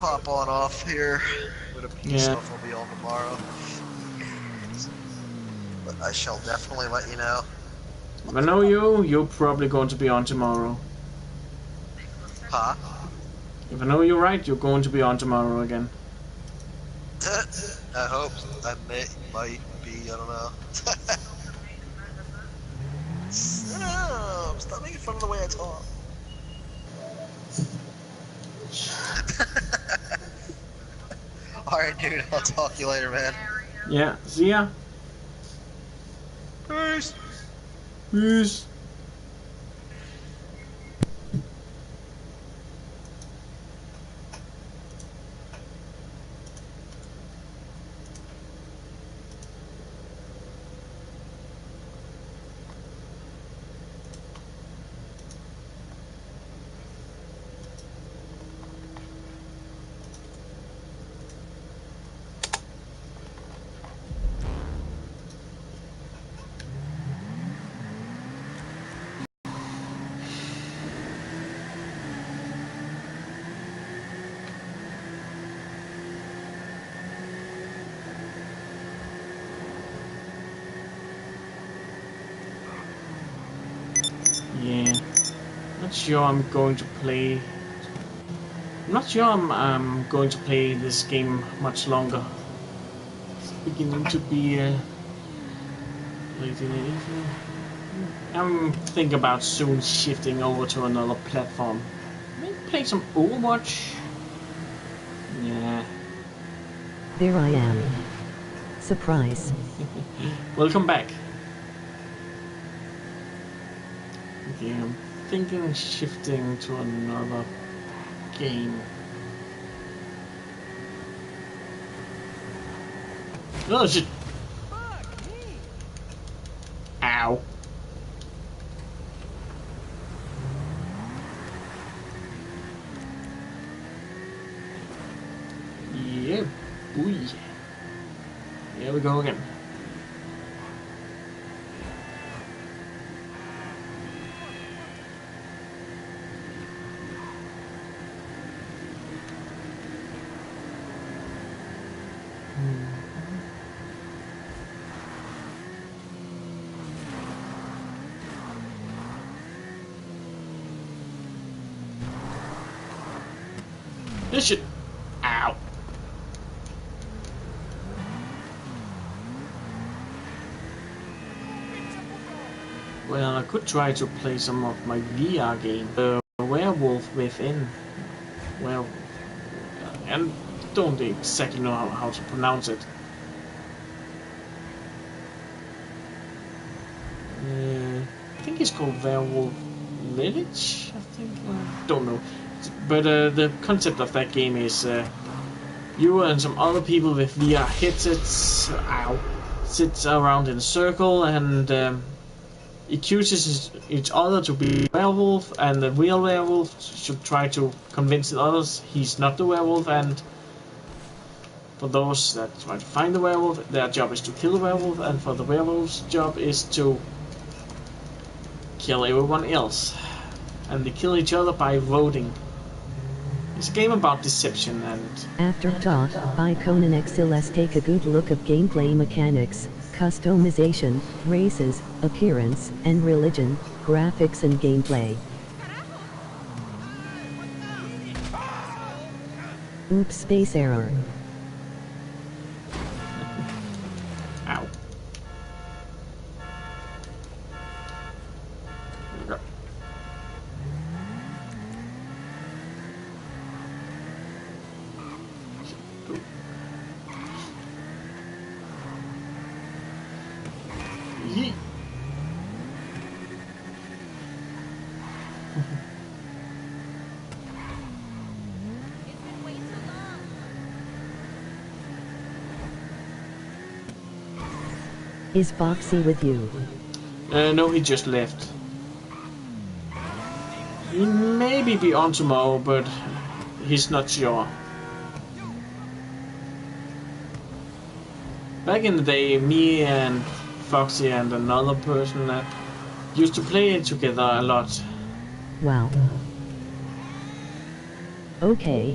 Pop on off here. Go to peace Yeah. stuff will be on tomorrow. But I shall definitely let you know. If I know you, you're probably going to be on tomorrow. Huh? If I know you're right, you're going to be on tomorrow again. I hope I might be, I don't know. No, stop making fun of the way I talk. Alright, dude, I'll talk to you later, man. Yeah, see ya. Peace. Peace. Yeah. Not sure I'm going to play. I'm not sure I'm going to play this game much longer. It's beginning to be late in the evening. I'm thinking about soon shifting over to another platform. Maybe play some Overwatch. Yeah. There I am. Surprise. Welcome back. Okay, I'm thinking shifting to another game. Oh shit! Ow! Yeah, boy. Here we go again. This shit. Ow. Well, I could try to play some of my VR game, The Werewolf Within. Well, and don't exactly know how to pronounce it. I think it's called Werewolf Village. I think. Don't know. But the concept of that game is you and some other people with VR headsets, sit around in a circle and accuses each other to be a werewolf, and the real werewolf should try to convince the others he's not the werewolf. And for those that try to find the werewolf, their job is to kill the werewolf, and for the werewolf's job is to kill everyone else. And they kill each other by voting. It's a game about deception and... Afterthought by Conan X. Let's take a good look at gameplay mechanics, customization, races, appearance, and religion, graphics and gameplay. Oops, space error. Ow. Yeet. Is Foxy with you? No, he just left. He maybe be on tomorrow, but he's not sure. Back in the day, me and Foxy and another person used to play together a lot. Wow. Okay.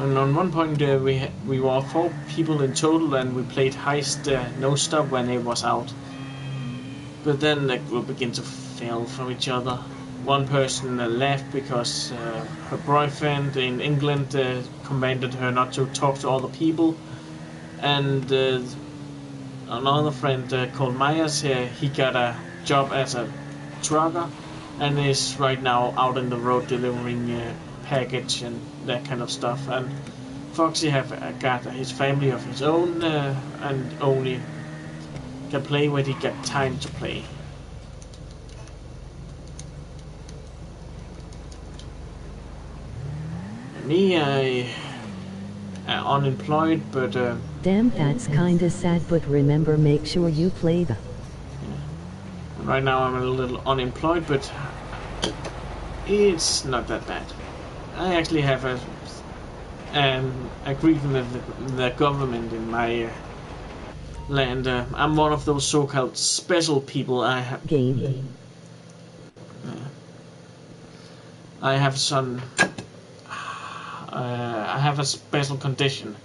And on one point we were 4 people in total, and we played heist no stop when it was out. But then the group began to fail from each other. One person left because her boyfriend in England commanded her not to talk to other people, and another friend called Myers, he got a job as a trucker and is right now out on the road delivering package and that kind of stuff. And Foxy have got his family of his own and only can play when he get time to play. Me, I am unemployed, but Damn, that's kinda sad, but remember, make sure you play the. right now I'm a little unemployed, but it's not that bad. I actually have an agreement with the government in my land. I'm one of those so-called special people. I have some. I have a special condition.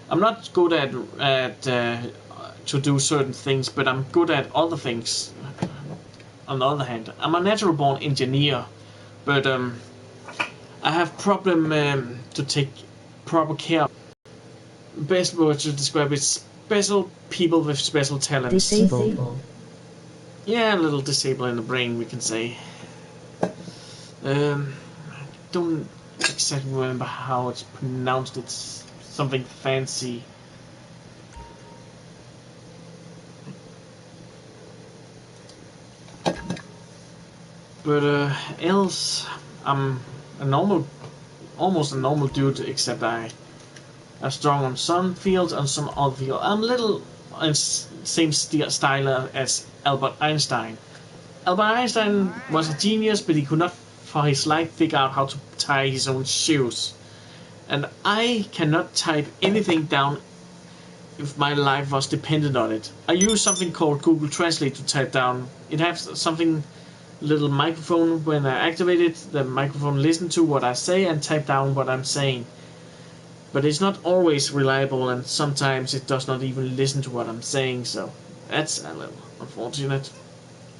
I'm not good at to do certain things, but I'm good at other things. On the other hand, I'm a natural-born engineer, but I have problem to take proper care of. Best word to describe it: special people with special talents. Disabled. Yeah, a little disabled in the brain, we can say. I don't exactly remember how it's pronounced. It's something fancy. But else, I'm a normal, almost a normal dude, except I'm strong on some fields and some other fields. I'm a little in same style as Albert Einstein. Albert Einstein was a genius, but he could not for his life figure out how to tie his own shoes. And I cannot type anything down if my life was dependent on it. I use something called Google Translate to type down. It has something, little microphone. When I activate it, the microphone listens to what I say and type down what I'm saying. But it's not always reliable, and sometimes it does not even listen to what I'm saying, so that's a little unfortunate.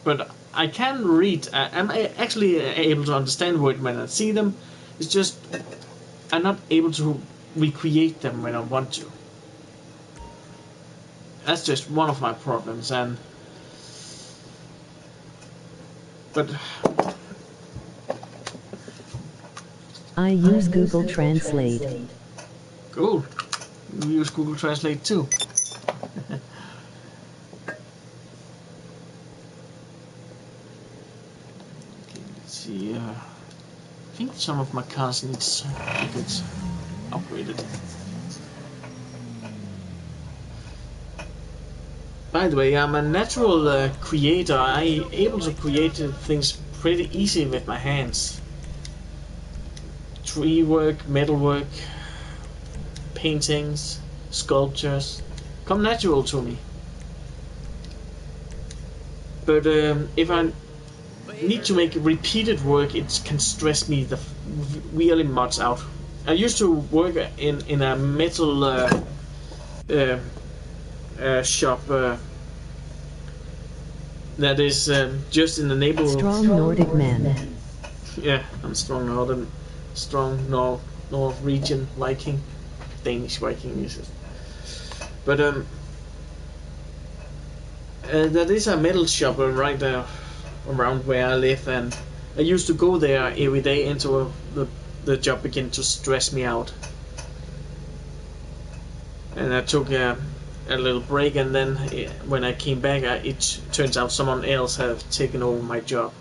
But I can read. I'm actually able to understand words when I see them. It's just I'm not able to recreate them when I want to. That's just one of my problems, but I use Google Translate. Cool. You use Google Translate too. Let's see. I think some of my cars need to get upgraded. By the way, I'm a natural creator. I'm able to create things pretty easy with my hands. Tree work, metal work, paintings, sculptures come natural to me. But if I need to make repeated work, it can stress me the really much out. I used to work in a metal shop that is just in the neighborhood. Strong Nordic man. Yeah, I'm strong Norwegian Viking, Danish Viking is it? But that is a metal shop right there around where I live, and I used to go there every day until the job began to stress me out. And I took a little break, and then when I came back, it turns out someone else had taken over my job.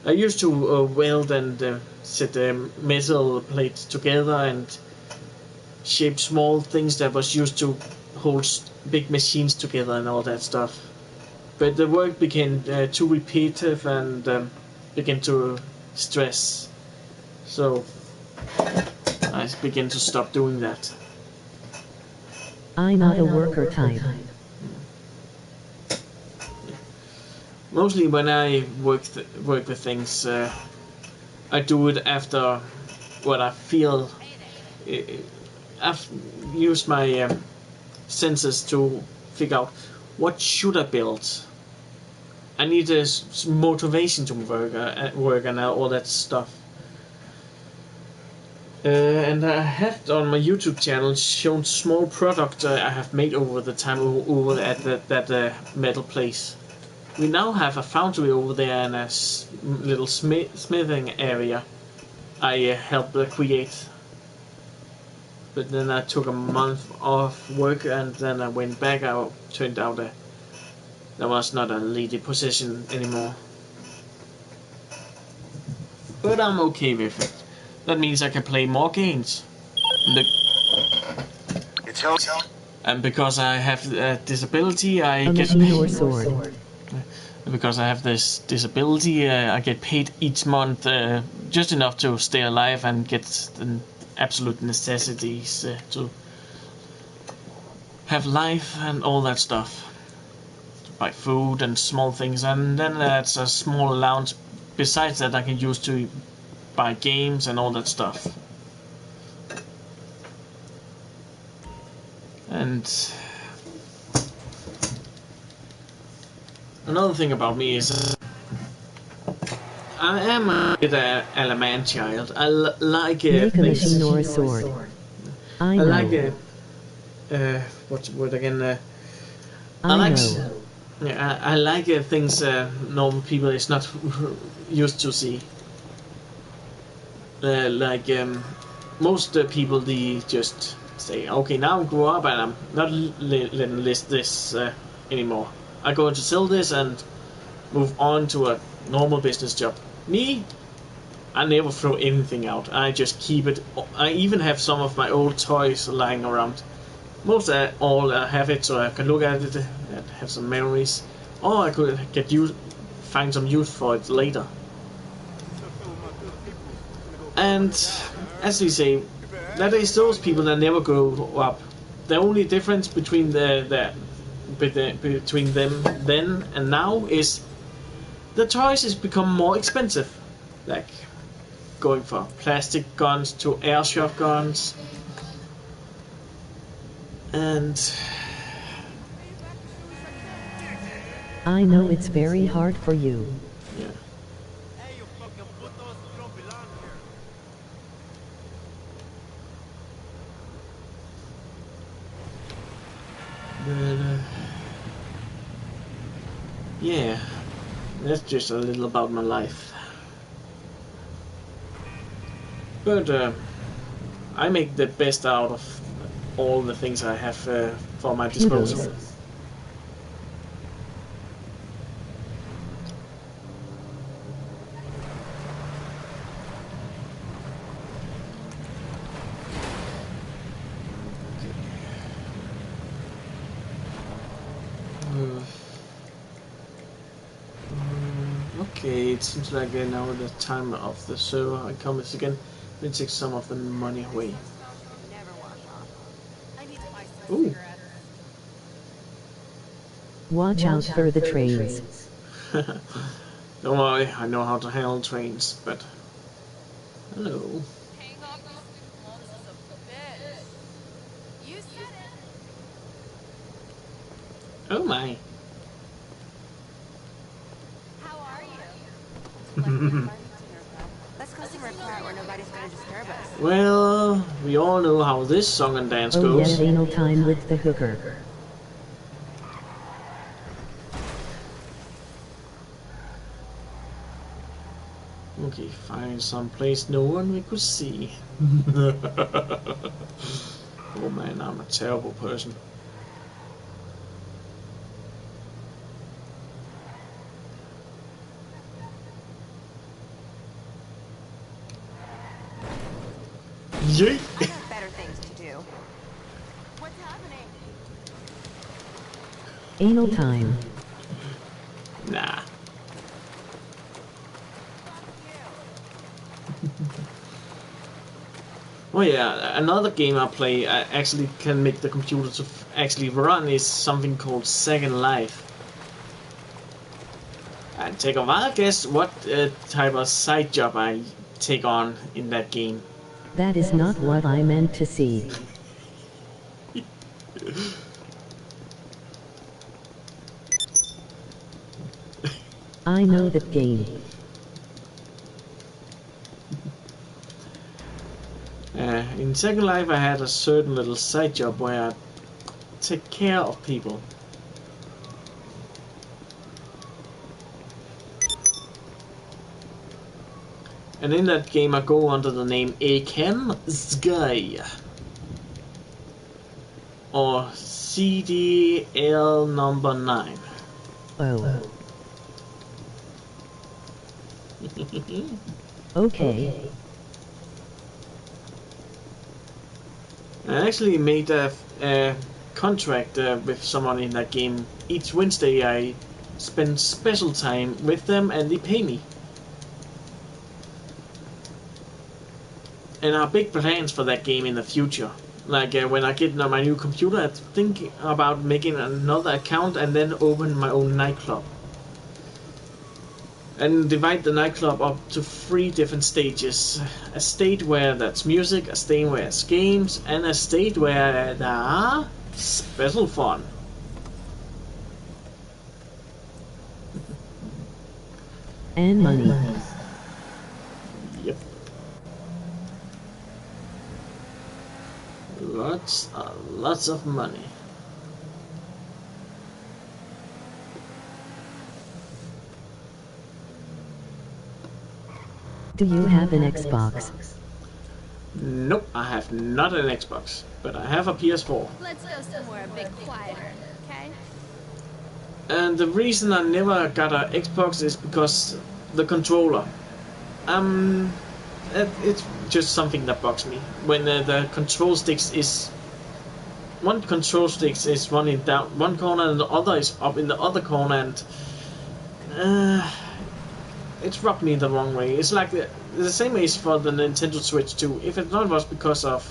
I used to weld and set the metal plates together and shape small things that was used to hold big machines together and all that stuff. But the work became too repetitive and began to stress. So I began to stop doing that. I'm not a worker type. Mostly when I work with things, I do it after what I feel I've used my senses to figure out what should I build. I need a motivation to work and all that stuff. And I had on my YouTube channel shown small product I have made over the time over at that metal place. We now have a foundry over there and a little smithing area I helped create. But then I took a month off work and then I went back. I turned out there was not a leading position anymore. But I'm okay with it. That means I can play more games. And because I have a disability, I get paid. Because I have this disability, I get paid each month just enough to stay alive and get the absolute necessities to have life and all that stuff. Buy food and small things, and then that's a small allowance. Besides that, I can use to buy games and all that stuff. And another thing about me is I am a bit a man child. I like make a machine or a sword. I like what's the word again? I like. Yeah, I like things normal people is not used to see. Most people, they just say, okay, now I grow up and I'm not letting this anymore. I'm going to sell this and move on to a normal business job. Me, I never throw anything out. I just keep it. I even have some of my old toys lying around. Most all have it so I can look at it and have some memories. Or I could find some use for it later. And as we say, that is those people that never grow up. The only difference between between them then and now is the toys has become more expensive. Like going from plastic guns to airsoft guns. And I know it's very hard for you. Yeah. But yeah, that's just a little about my life. But I make the best out of all the things I have for my disposal. Okay, it seems like now the time of the server comes again. Let's take some of the money away. Ooh. Watch out for the trains. Don't worry, I know how to handle trains, but... Hello. Oh my. How are you? Let's go somewhere quiet where nobody's gonna disturb us. Well, we all know how this song and dance Oh goes. yes, anal time with the hooker. Okay, find some place no one we could see. Oh man, I'm a terrible person. Yeet! I have better things to do. What's happening? Anal time. Nah. Oh yeah, another game I play I actually can make the computer to actually run is something called Second Life. And take a wild guess what type of side job I take on in that game. That is not what I meant to see. I know that game. In Second Life, I had a certain little side job where I take care of people. And in that game, I go under the name Aken Sky or CDL number 9. Oh. Okay. I actually made a contract with someone in that game. Each Wednesday I spend special time with them and they pay me. And I have big plans for that game in the future. Like when I get my new computer, I think about making another account and then open my own nightclub. And divide the nightclub up to 3 different stages. A state where that's music, a state where it's games, and a state where there are special fun. And money. Yep. Lots of money. Do you have an Xbox? Nope, I have not an Xbox, but I have a PS4. Let's go somewhere a bit quieter, okay? And the reason I never got an Xbox is because the controller. It's just something that bugs me. When the control sticks is... One control stick is running down one corner and the other is up in the other corner, and... it's rubbed me the wrong way. It's like the same is for the Nintendo Switch too. If it not was because of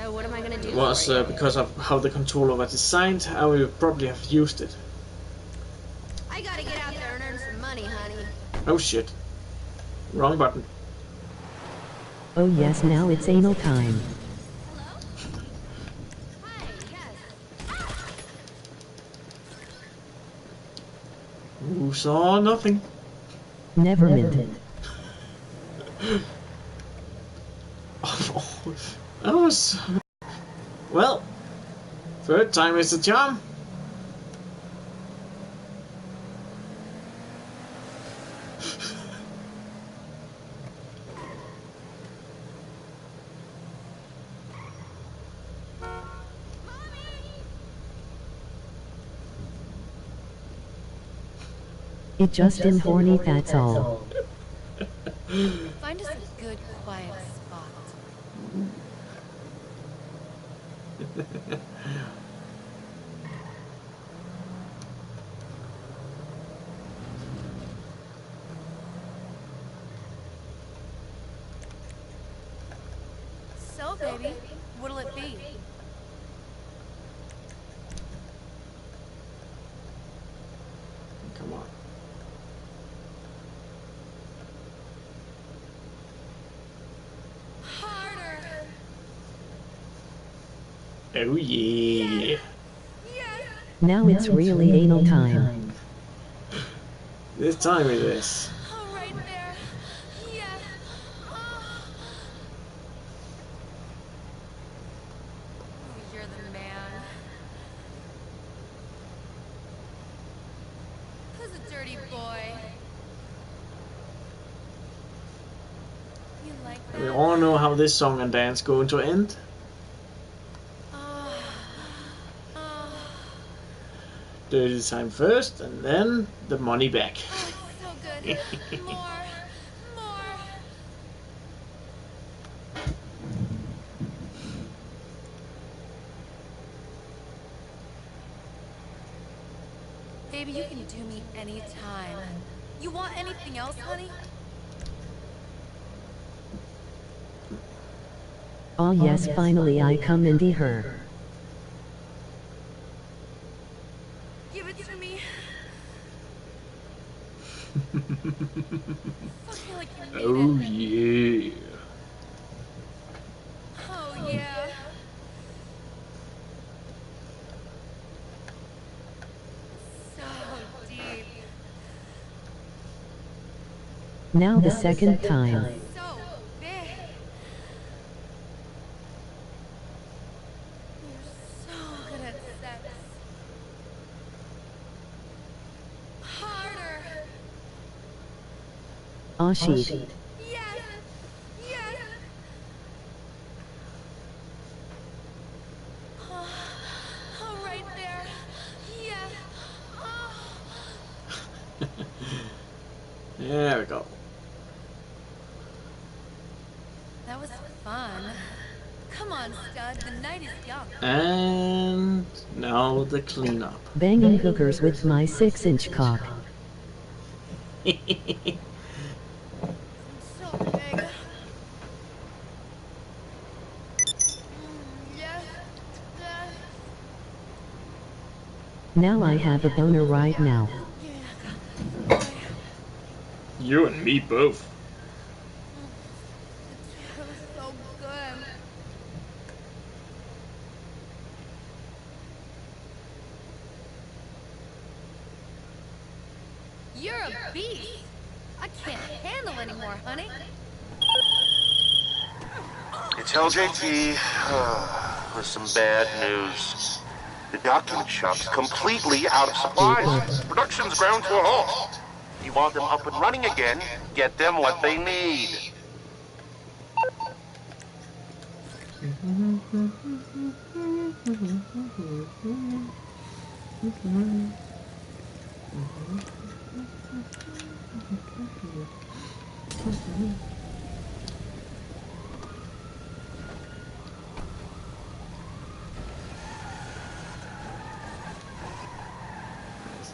So what am I gonna do? because of how the controller was designed, I would probably have used it. I gotta get out there and earn some money, honey. Oh shit! Wrong button. Oh yes, now it's anal time. Hello? Hi, yes. Who saw nothing? Never mint. That was... Well, third time is the charm. It just in horny, that's all. Find us a good, quiet spot. So, baby, what'll it be? Come on. Harder! Oh yeah. Yes! Now it's really anal time. This time it is. Oh, right there. Yeah. Oh. You're the man. Who's a dirty boy? You like that? We all know how this song and dance going to end. Oh. Oh. Dirty time first, and then the money back. Oh, so good. More. More. Baby, you can do me anytime. You want anything else, honey? Oh yes, finally I come and be her. Give it to me. Fuck me like you Oh need it. yeah. Oh, yeah. Now the second time. So big. You're so good at sex. Harder. Ashi. Yes. Yes. Oh, right there. Yes. Oh. There we go. That was fun. Come on, stud. The night is young. And now the cleanup. Banging hookers with my 6-inch cock. So big. Yes. Yes. Now I have a boner right now. Yeah. You and me both. It was so good. You're a beast. I can't handle anymore, honey. It's LJT. With some bad news. The document shop's completely out of supplies. Production's ground to a halt. You want them up and running again, get them what they need.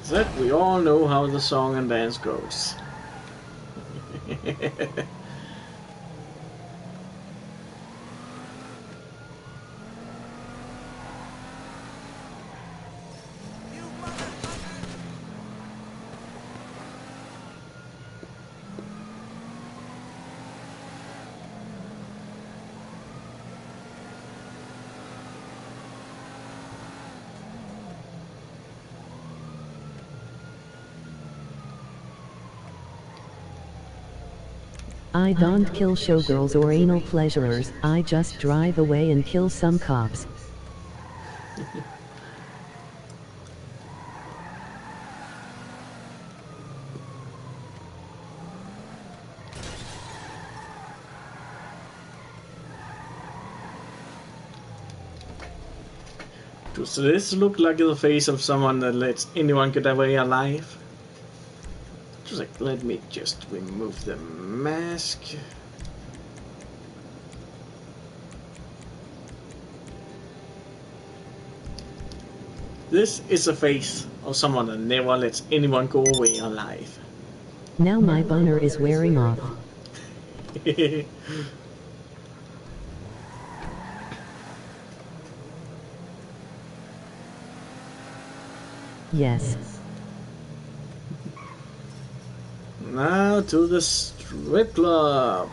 That we all know how the song and dance goes. I don't kill showgirls or anal pleasurers, I just drive away and kill some cops. Does this look like the face of someone that lets anyone get away alive? Just like, let me just remove the mask. This is a face of someone that never lets anyone go away alive. Now my boner is wearing off. Yes. Now to the strip club.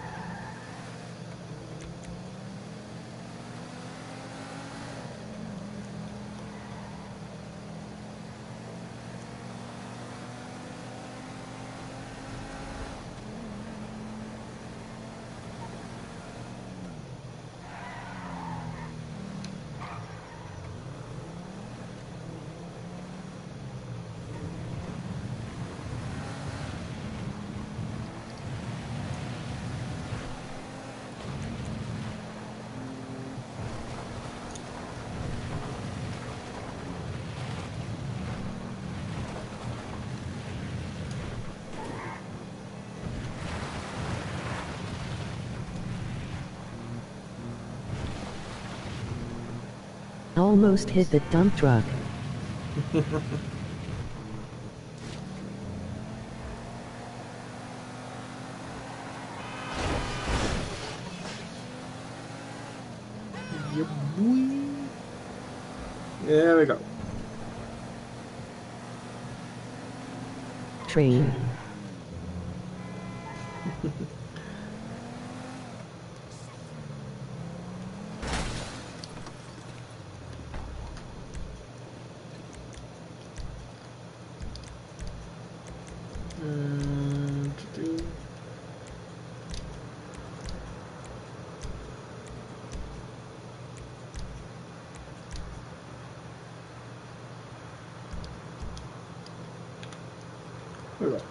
Almost hit the dump truck. There we go. Train. Alright.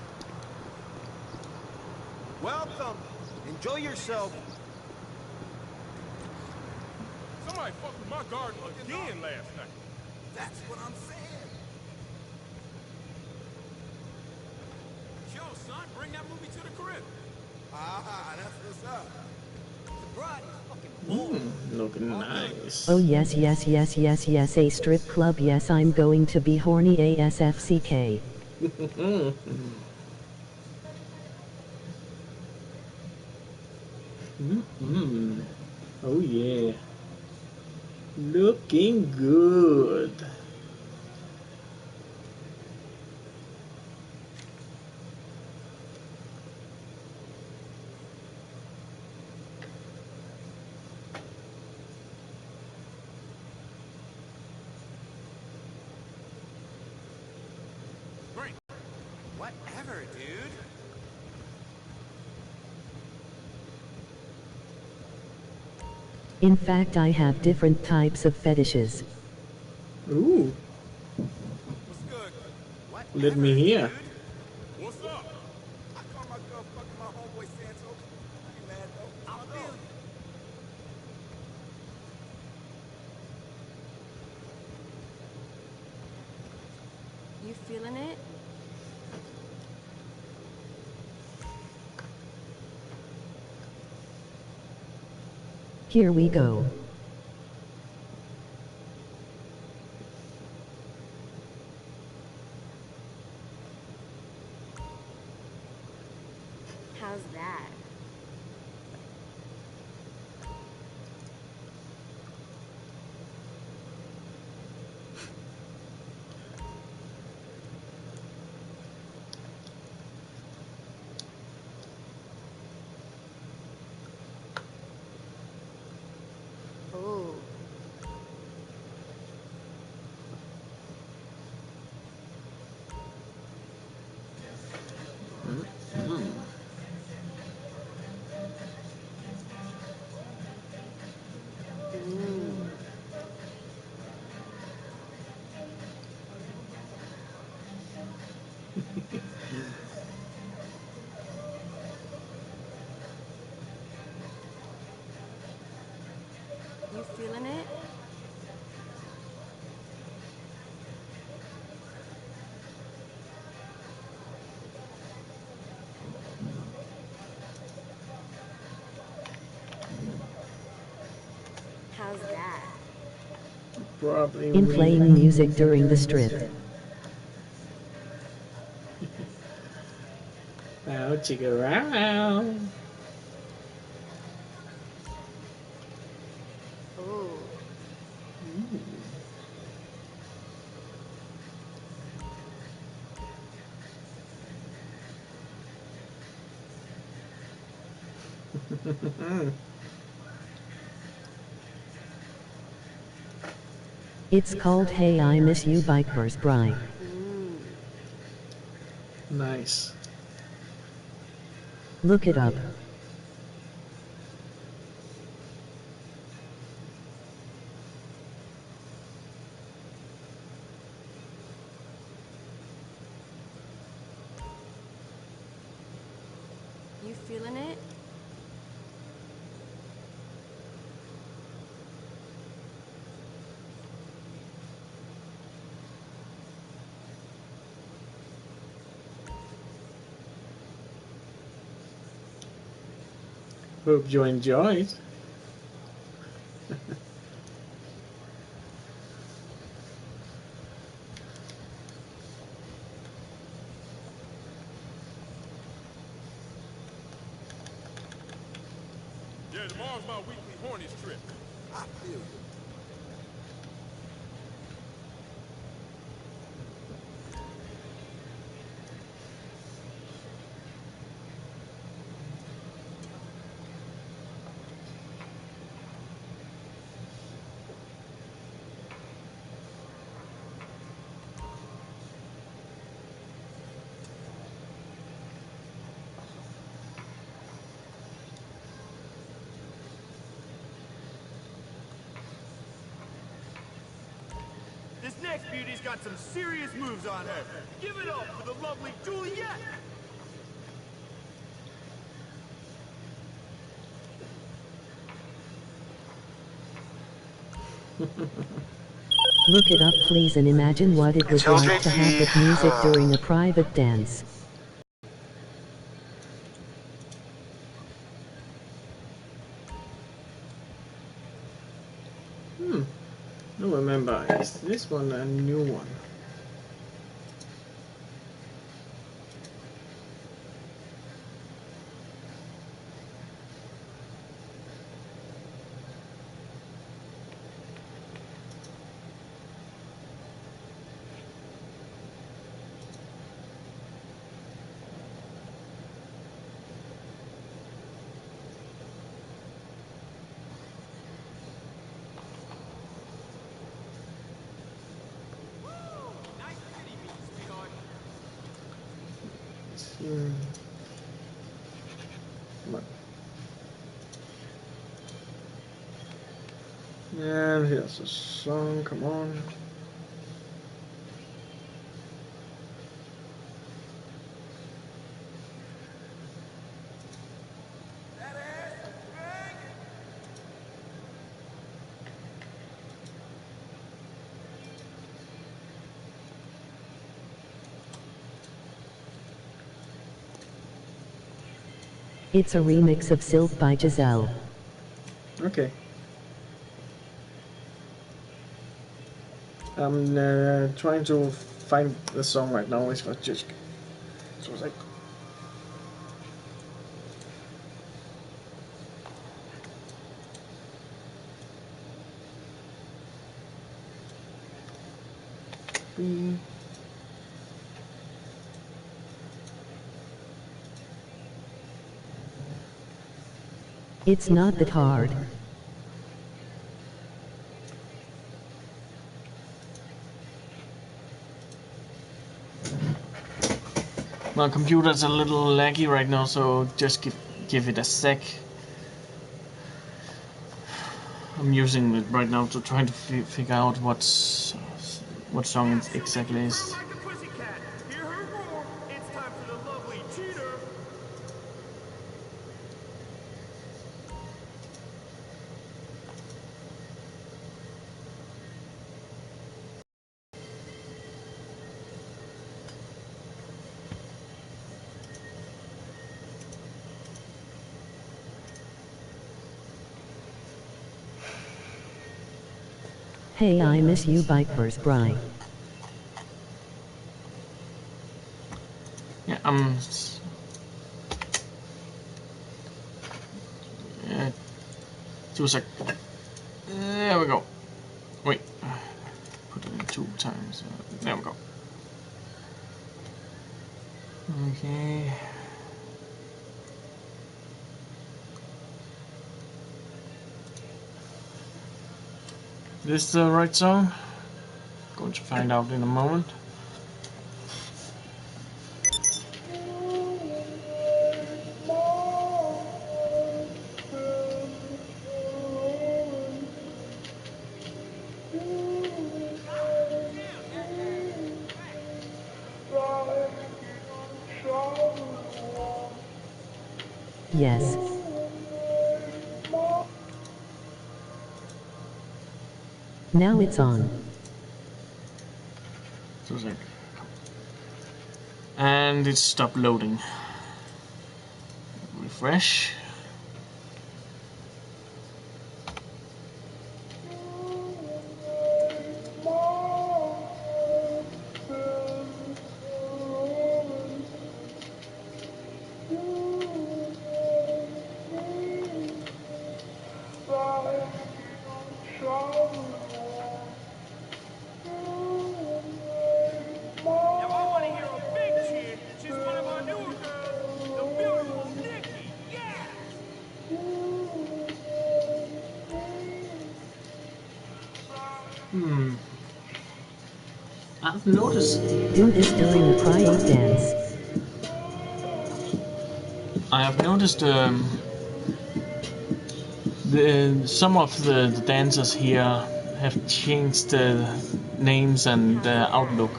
Welcome. Enjoy yourself. Somebody fucked with my garden again last night. That's what I'm saying. Yo, son, bring that movie to the crib. Ah, that's what's up. The bride is fucking Looking nice. Oh yes yes yes yes yes a strip club yes I'm going to be horny ASFCK. Oh yeah. Looking good. Great. whatever, dude. In fact I have different types of fetishes. Ooh, What's good? Whatever, let me hear. dude. What's up? I caught my girl fucking my homeboy Santos. I ain't mad though. I feel you. You feeling it? Here we go. How's that? Ooh. Ooh. You feeling it? How's that? Probably In we. playing music during the strip. Now check it around. Ooh. It's called Hey I Miss You by Curse Bry. Mmm. Nice. Look it up. You feeling it? Hope you enjoyed. Yeah, tomorrow's my weekly Hornets trip. I feel you. Beauty's got some serious moves on her. Give it up for the lovely Juliet! Look it up please and imagine what it was like to have that music during a private dance. I don't remember. Is this one a new one? Come on. And here's a song, come on. It's a remix of Silk by Giselle. Okay. I'm trying to find the song right now. It's just so it's like. It's not that hard. My computer's a little laggy right now, so just give it a sec. I'm using it right now to try to figure out what song it exactly is. Like a pussycat. Hear her roar. It's time for the lovely cheater. Hey, I miss you by Purse Bry. Yeah, two sec. There we go. Wait, put it in 2 times. There we go. Okay. This the right song? Going to find out in a moment. Yes. Now it's on. And it stopped loading. Refresh. Now I want to hear a big cheer. She's one of our newer girls, the beautiful Nikki. Yeah! I've noticed. Do this during a private dance. I have noticed some of the dancers here have changed names and outlook.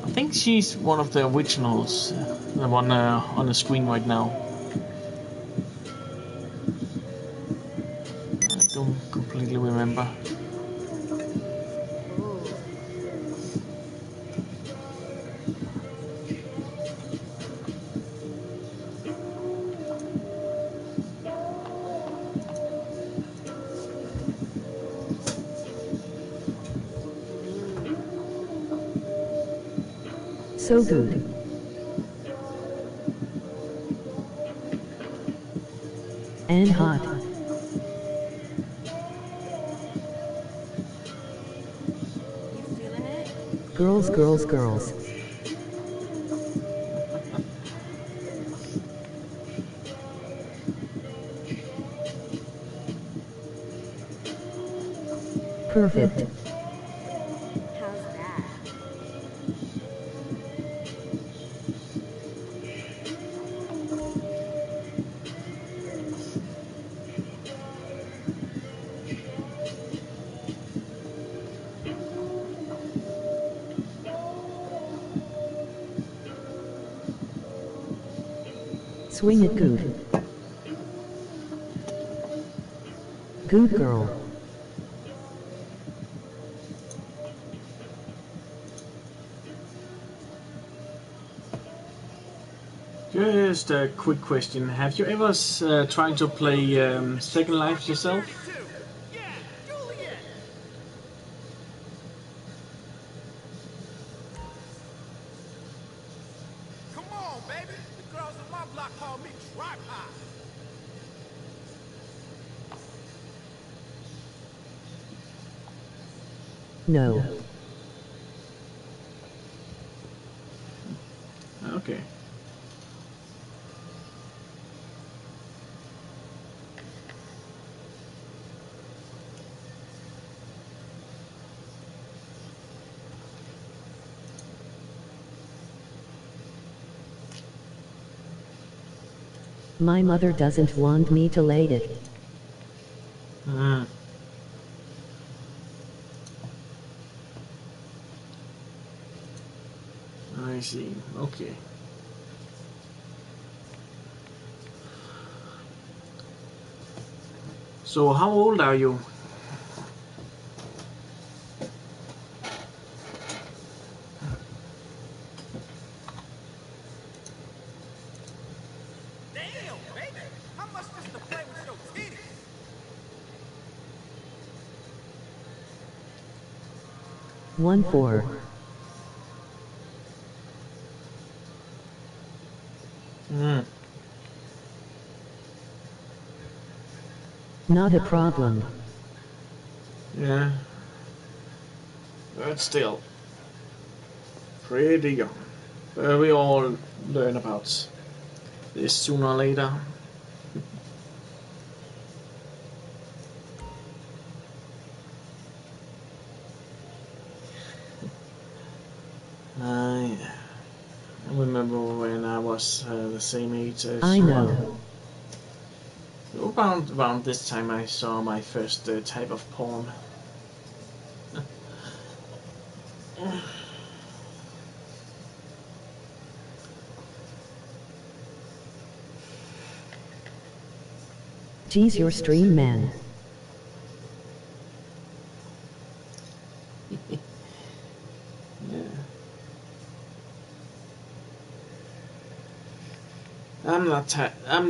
I think she's one of the originals, the one on the screen right now. I don't completely remember. Ooh. So good. And hot. You feeling it? Girls, girls, girls. Perfect. How's that? Swing it good. Good girl. Just a quick question. Have you ever tried to play Second Life yourself? 32. Yeah, Juliet. Come on, baby. The girls on my block call me tripod. No. Okay. My mother doesn't want me to lay it. Hmm. I see. Okay. So how old are you? Damn, baby. How much just to play with your titties? One four. Hmm. Not a problem. Yeah. But still. Pretty young. But we all learn about this sooner or later. I remember when I was the same age as I know. around this time I saw my first type of porn. Geez, your stream man. Yeah. I'm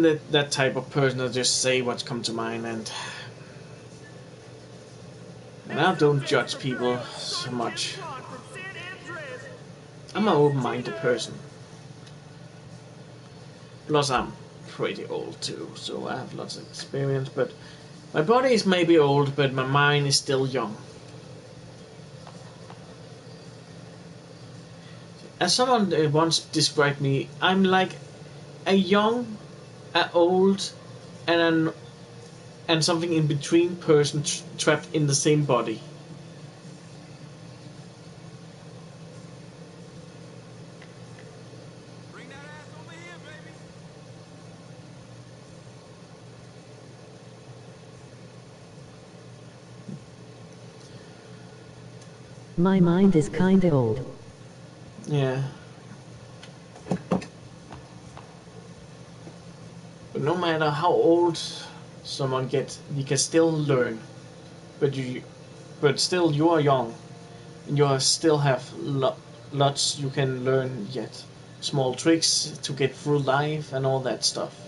that type of person that just say what's come to mind, and I don't judge people so much. I'm an open-minded person. Plus, I'm pretty old too, so I have lots of experience. But my body is maybe old, but my mind is still young. As someone once described me, I'm like a young, a old, and something in between person trapped in the same body. Bring that ass over here, baby. My mind is kinda old. Yeah. But no matter how old someone gets, you can still learn. But still you are young. And you still have lots you can learn yet. Small tricks to get through life and all that stuff.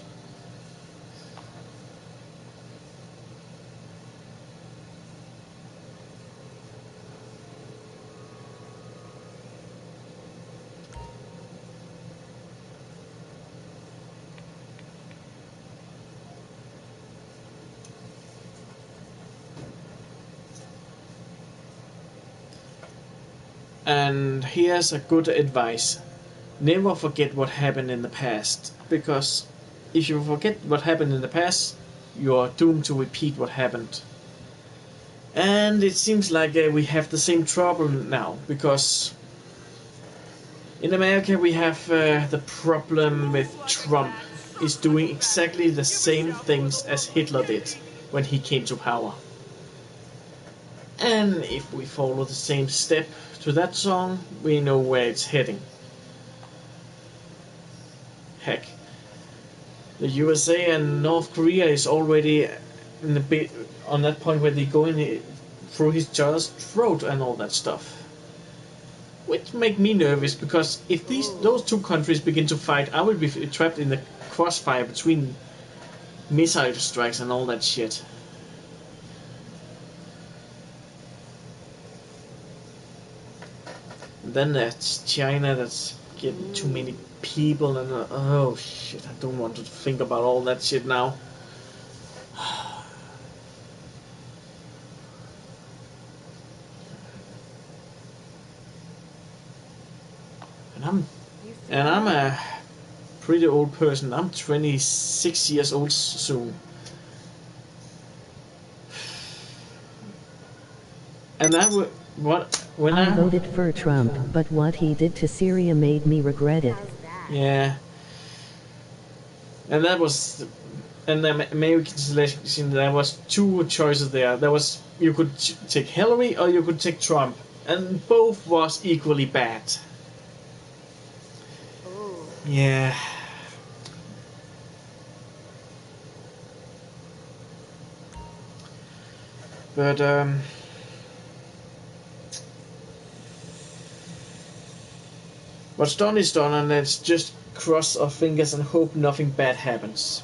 And here's a good advice. Never forget what happened in the past. Because if you forget what happened in the past, you are doomed to repeat what happened. And it seems like we have the same trouble now. Because in America we have the problem with Trump. Is doing exactly the same things as Hitler did when he came to power. And if we follow the same step to that song, we know where it's heading. Heck, the USA and North Korea is already in the bit on that point where they go in through each other's throat and all that stuff. Which make me nervous because if those two countries begin to fight, I will be trapped in the crossfire between missile strikes and all that shit. Then that's China that's getting too many people and oh shit, I don't want to think about all that shit now. And I'm a pretty old person. I'm 26 years old soon. And I would when I voted for Trump, but what he did to Syria made me regret it. Yeah. And that was, and the American selection, there was two choices there. There was, you could take Hillary or you could take Trump. And both was equally bad. Yeah. But what's done is done, and let's just cross our fingers and hope nothing bad happens.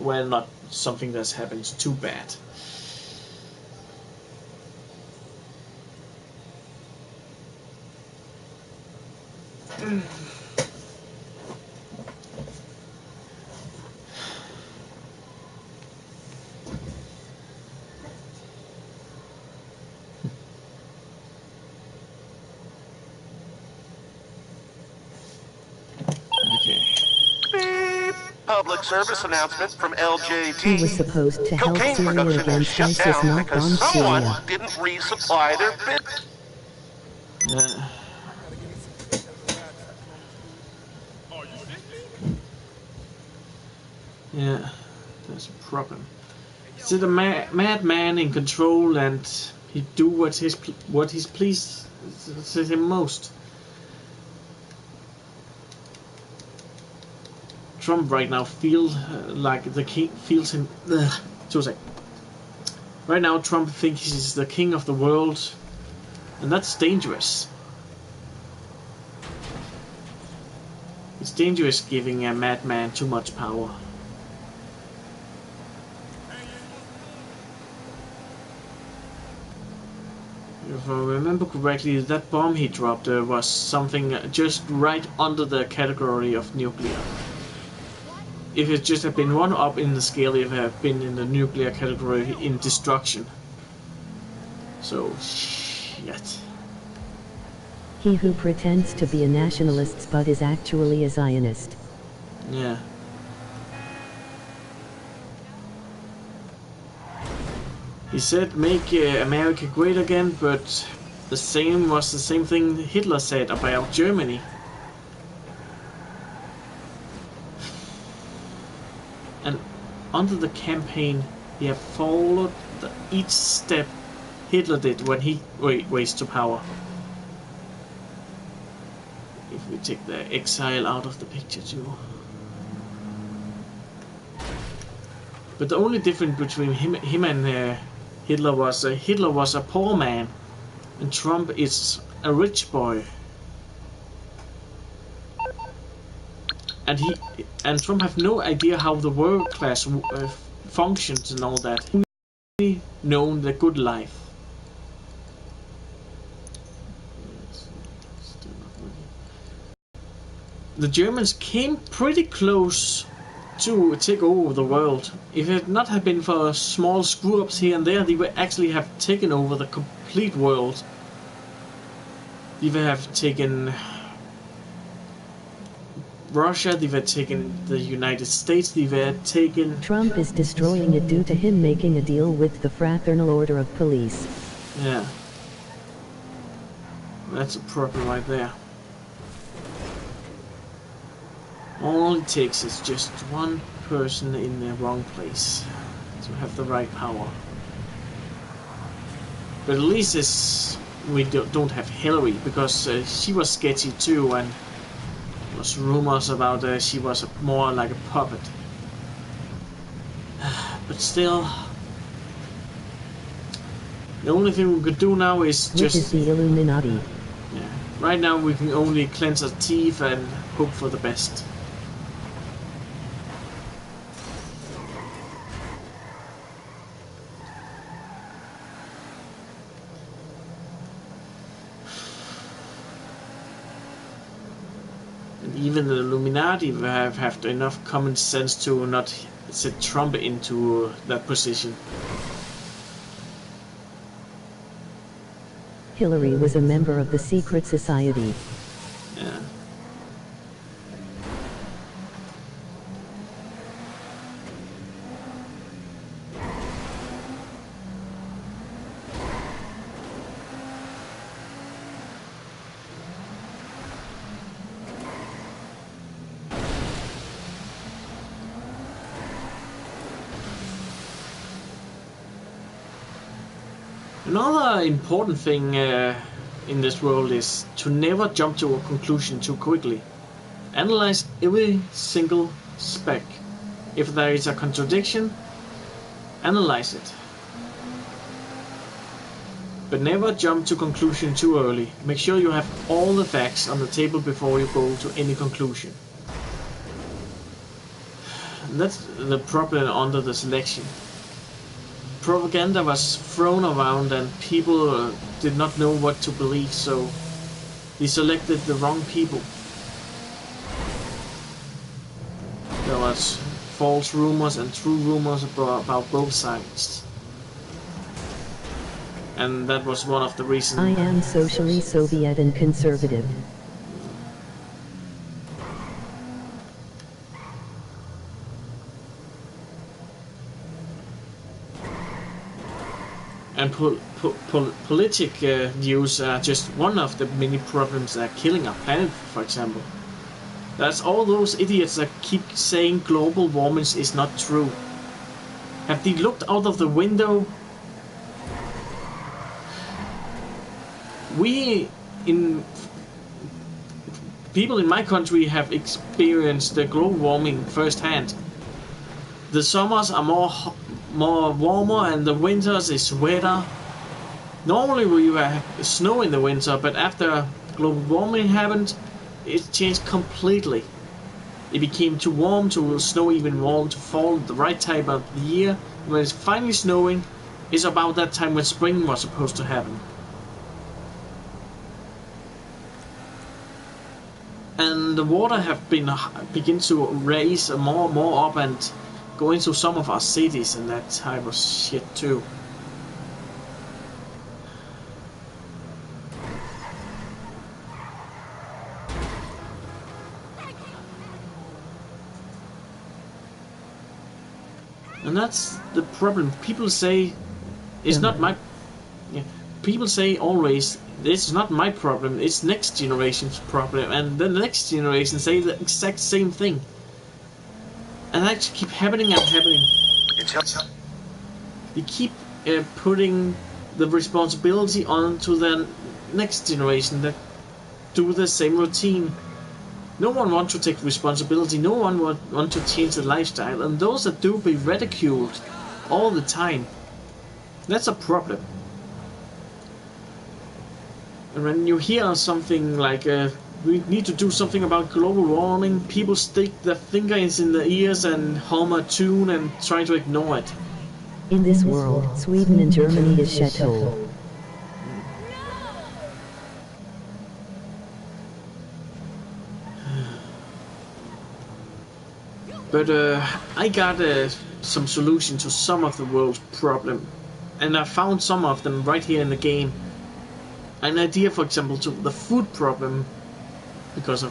Well, not something that happens too bad. Public service announcement from LJT. He was supposed to help Cocaine Syria production is against shut ISIS, down not because bomb someone Syria. didn't resupply their bid. Yeah, that's a problem. Is it a madman in control, and he do what he's pleased to him most? Trump right now feels like the king feels him. 2 seconds. Right now, Trump thinks he's the king of the world, and that's dangerous. It's dangerous giving a madman too much power. If I remember correctly, that bomb he dropped was something just right under the category of nuclear. If it just had been one up in the scale, it would have been in the nuclear category in destruction. So, shit. He who pretends to be a nationalist but is actually a Zionist. Yeah. He said make America great again, but the same thing Hitler said about Germany. And under the campaign, he have followed each step Hitler did when he rose to power. If we take the exile out of the picture too. But the only difference between him and Hitler was a poor man, and Trump is a rich boy. And Trump have no idea how the working class functions and all that. He only known the good life. The Germans came pretty close to take over the world. If it had not have been for small screw-ups here and there, they would actually have taken over the complete world. They would have taken Russia, they were taking the United States, they were taking... Trump is destroying it due to him making a deal with the Fraternal Order of Police. Yeah. That's a problem right there. All it takes is just one person in the wrong place to have the right power. But at least we don't have Hillary, because she was sketchy too, and there was rumors about she was more like a puppet. But still, the only thing we could do now is Which is the Illuminati. Yeah. Right now we can only cleanse our teeth and hope for the best. Even the Illuminati have enough common sense to not set Trump into that position. Hillary was a member of the secret society. Yeah. Another important thing in this world is to never jump to a conclusion too quickly. Analyze every single spec. If there is a contradiction, analyze it. But never jump to conclusion too early. Make sure you have all the facts on the table before you go to any conclusion. That's the problem under the selection. Propaganda was thrown around and people did not know what to believe, so they selected the wrong people. There was false rumors and true rumors about both sides. And that was one of the reasons. I am socially Soviet and conservative. And politic views are just one of the many problems that are killing our planet, for example. That's all those idiots that keep saying global warming is not true. Have they looked out of the window? People in my country have experienced the global warming firsthand. The summers are more warmer and the winters is wetter. Normally we have snow in the winter, but after global warming happened, it changed completely. It became too warm to snow even more, to fall the right time of the year. When it's finally snowing, it's about that time when spring was supposed to happen. And the water have begin to raise more up and go into some of our cities and that type of shit too. And that's the problem. People say it's not my... Yeah, people say always, it's not my problem, it's next generation's problem. And the next generation say the exact same thing. And that keep happening and happening. They keep putting the responsibility onto the next generation that do the same routine. No one wants to take responsibility, no one want to change the lifestyle, and those that do be ridiculed all the time. That's a problem. And when you hear something like we need to do something about global warming, people stick their fingers in their ears and hum a tune and try to ignore it. In this world, Sweden and Germany is chateau. But I got some solution to some of the world's problem, and I found some of them right here in the game. An idea, for example, to the food problem, because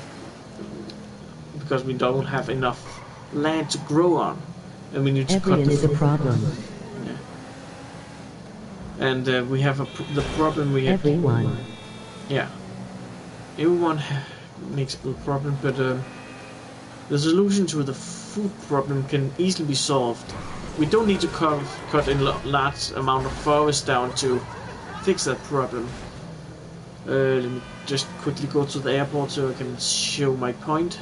we don't have enough land to grow on, and we need to cut Everyone the is a food. problem. And we have the problem we have. Everyone. Yeah, everyone makes a problem, but the solution to the food problem can easily be solved. We don't need to cut in large amount of forest down to fix that problem. Let me just quickly go to the airport so I can show my point.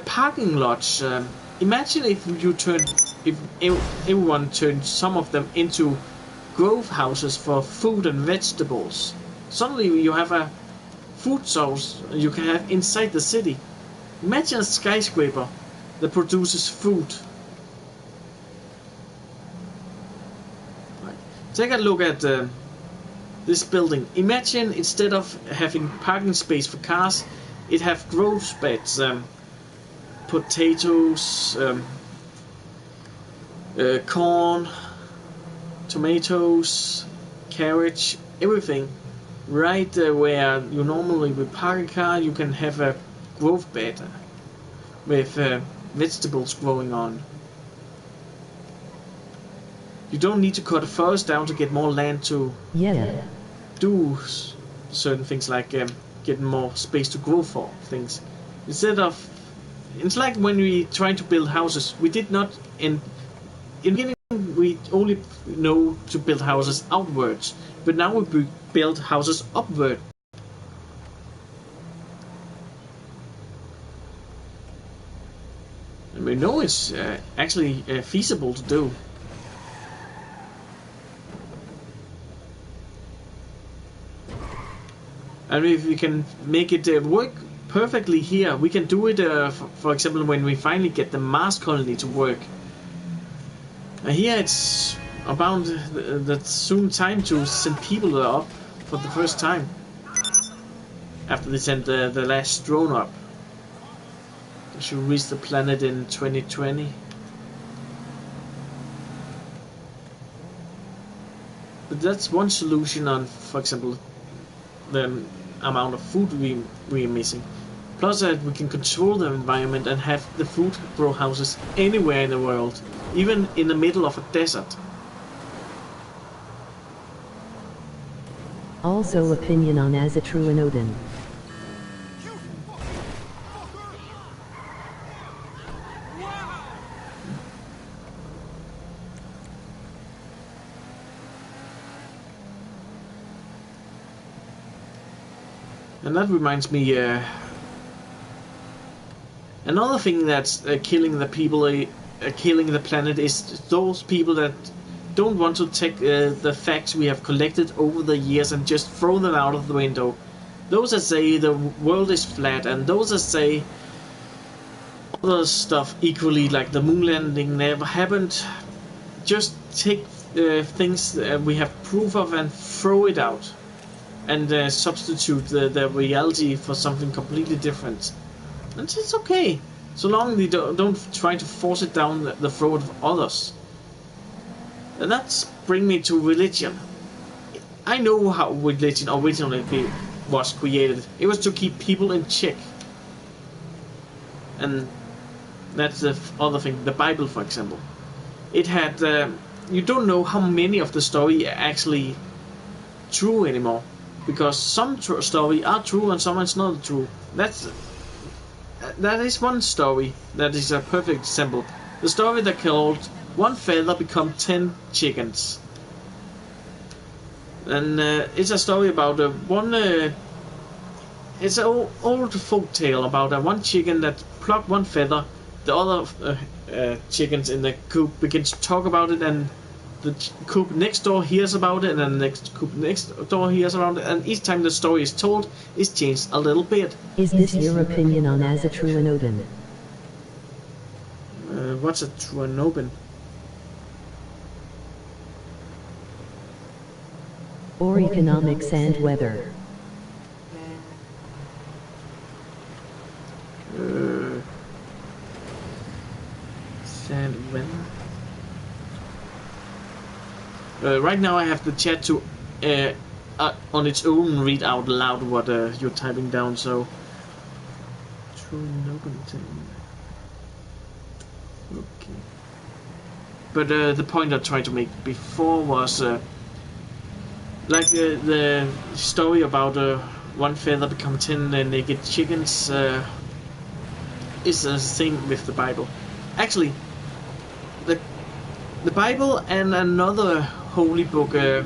Parking lots. Imagine if everyone turned some of them into grove houses for food and vegetables. Suddenly you have a food source you can have inside the city. Imagine a skyscraper that produces food. Right. Take a look at this building. Imagine instead of having parking space for cars, it have growth beds, potatoes, corn, tomatoes, carrots, everything. Right where you normally would park a car, you can have a growth bed with vegetables growing on. You don't need to cut a forest down to get more land to do certain things like getting more space to grow for things. Instead of, it's like when we try to build houses, we did not in the beginning we only know to build houses outwards, but now we build houses upward. And we know it's actually feasible to do. And if we can make it work perfectly here, we can do it, for example, when we finally get the Mars colony to work. Here it's about the soon time to send people up for the first time. After they sent the last drone up. They should reach the planet in 2020. But that's one solution on, for example, the amount of food we are missing. Plus that we can control the environment and have the food grow houses anywhere in the world, even in the middle of a desert. Also opinion on Asatru and Odin. And that reminds me, another thing that's killing the people, killing the planet is those people that don't want to take the facts we have collected over the years and just throw them out of the window. Those that say the world is flat, and those that say other stuff equally, like the moon landing never happened, just take things we have proof of and throw it out. And substitute the reality for something completely different. And it's okay, so long they don't try to force it down the throat of others. And that's bring me to religion. I know how religion originally was created. It was to keep people in check. And that's the other thing, the Bible, for example. It had, you don't know how many of the story are actually true anymore. Because some story are true and some is not true. That is one story that is a perfect example. The story that called "One Feather Become 10 Chickens." And it's a story about one. It's an old folk tale about one chicken that plucked one feather. The other chickens in the coop begin to talk about it, and the coop next door hears about it, and then the next coop next door hears about it, and each time the story is told, it's changed a little bit. Is this your opinion on Asatru and Odin? What's a Truanobin? Or economics and weather? Sand weather. Right now I have the chat to on its own read out loud what you're typing down, so okay. But the point I tried to make before was like the story about one feather become 10 naked chickens is the same with the Bible. Actually, the Bible and another holy book, I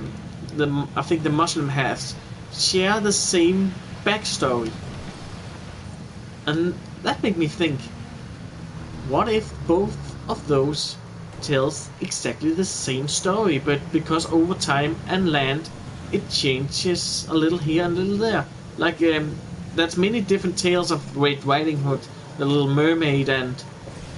think the Muslim has, share the same backstory. And that made me think, what if both of those tells exactly the same story, but because over time and land it changes a little here and a little there. Like that's many different tales of Red Riding Hood, the Little Mermaid, and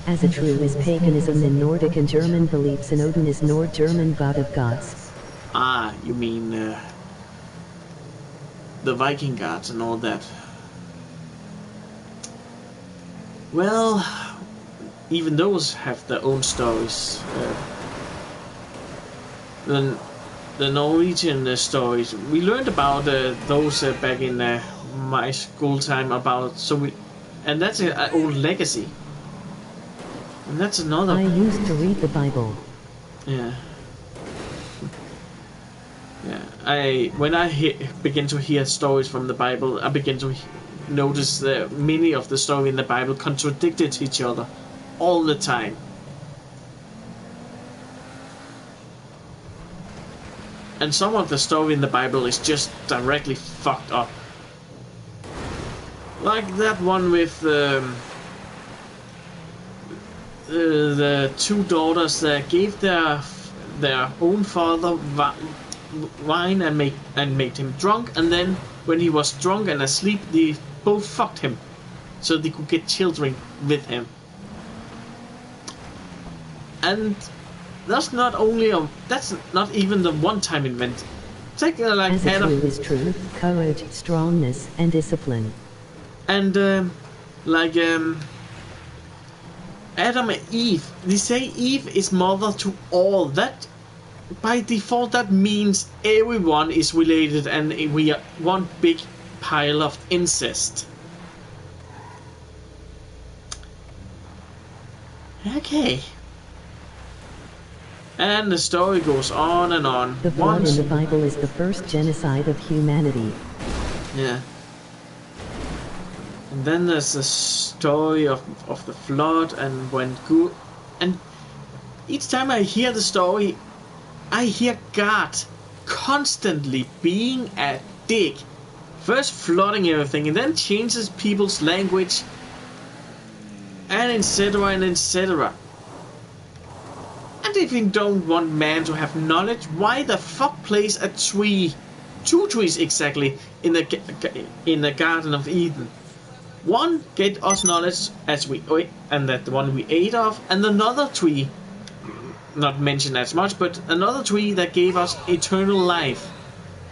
Asatru is paganism in Nordic and German beliefs, and Odin is Nord-German god of gods. Ah, you mean the Viking gods and all that. Well, even those have their own stories. The Norwegian stories, we learned about those back in my school time about, and that's an old legacy. And that's another. I used to read the Bible. Yeah. Yeah. When I begin to hear stories from the Bible, I begin to notice that many of the stories in the Bible contradicted each other all the time. And some of the story in the Bible is just directly fucked up. Like that one with the two daughters that gave their own father wine and made him drunk, and then when he was drunk and asleep, they both fucked him so they could get children with him. And that's not even the one-time event. Take like Adam. Asatru is truth, courage, strongness, and discipline. And Adam and Eve, they say Eve is mother to all. That by default that means everyone is related and we are one big pile of incest. Okay. And the story goes on and on. The flood in the Bible is the first genocide of humanity. Yeah. And then there's the story of the flood and when good. And each time I hear the story, I hear God constantly being a dick. First flooding everything, and then changes people's language, and etc. and etc. And if you don't want man to have knowledge, why the fuck place a tree, 2 trees exactly, in the Garden of Eden? One gave us knowledge as we ate, and that the one we ate of, and another tree, not mentioned as much, but another tree that gave us eternal life.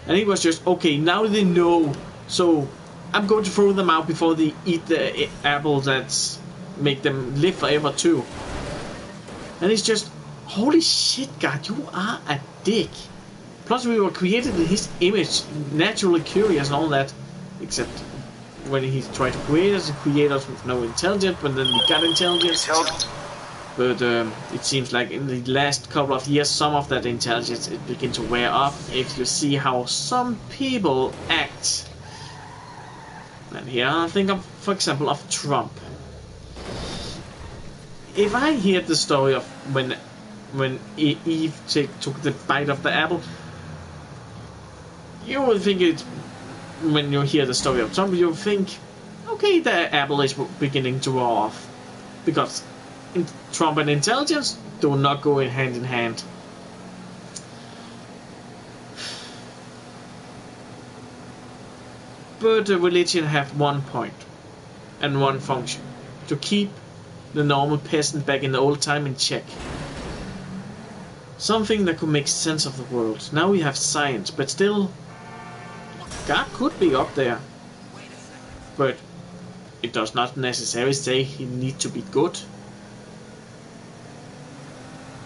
And it was just, okay, now they know, so I'm going to throw them out before they eat the apple that make them live forever too. And it's just, holy shit, God, you are a dick. Plus we were created in his image, naturally curious and all that, except when he tried to create us with no intelligence, but then we got intelligence. But it seems like in the last couple of years, some of that intelligence it begin to wear off. If you see how some people act, and here I think of, for example, of Trump. If I hear the story of when Eve took the bite of the apple, You will think it when you hear the story of Trump. You think, okay, the apple is beginning to wear off, because Trump and intelligence do not go hand in hand. But religion have one point and one function: to keep the normal peasant back in the old time in check. Something that could make sense of the world. Now we have science, but still, God could be up there. But it does not necessarily say he needs to be good.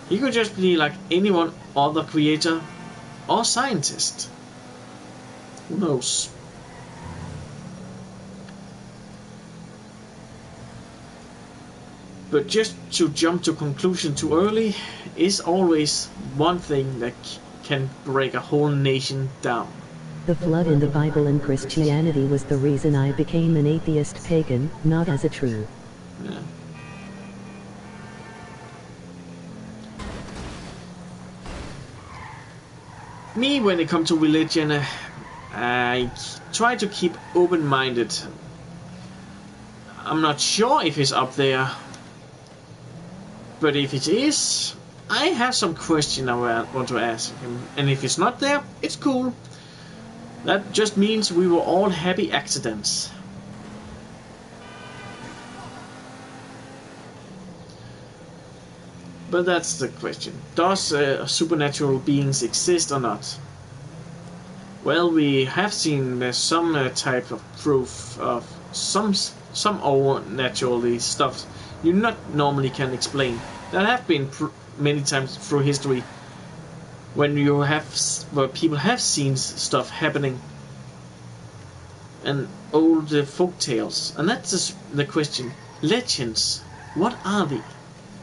He could just be like anyone other creator or scientist. Who knows? But just to jump to conclusion too early is always one thing that can break a whole nation down. The flood in the Bible and Christianity was the reason I became an atheist pagan, not as a true. Yeah. Me, when it comes to religion, I try to keep open-minded. I'm not sure if it's up there. But if it is, I have some question I want to ask him. And if it's not there, it's cool. That just means we were all happy accidents. But that's the question. Does supernatural beings exist or not? Well, we have seen some type of proof of some overnaturally stuff you not normally can explain. That have been many times through history when where people have seen stuff happening and old folk tales. And that's the question. Legends, what are they?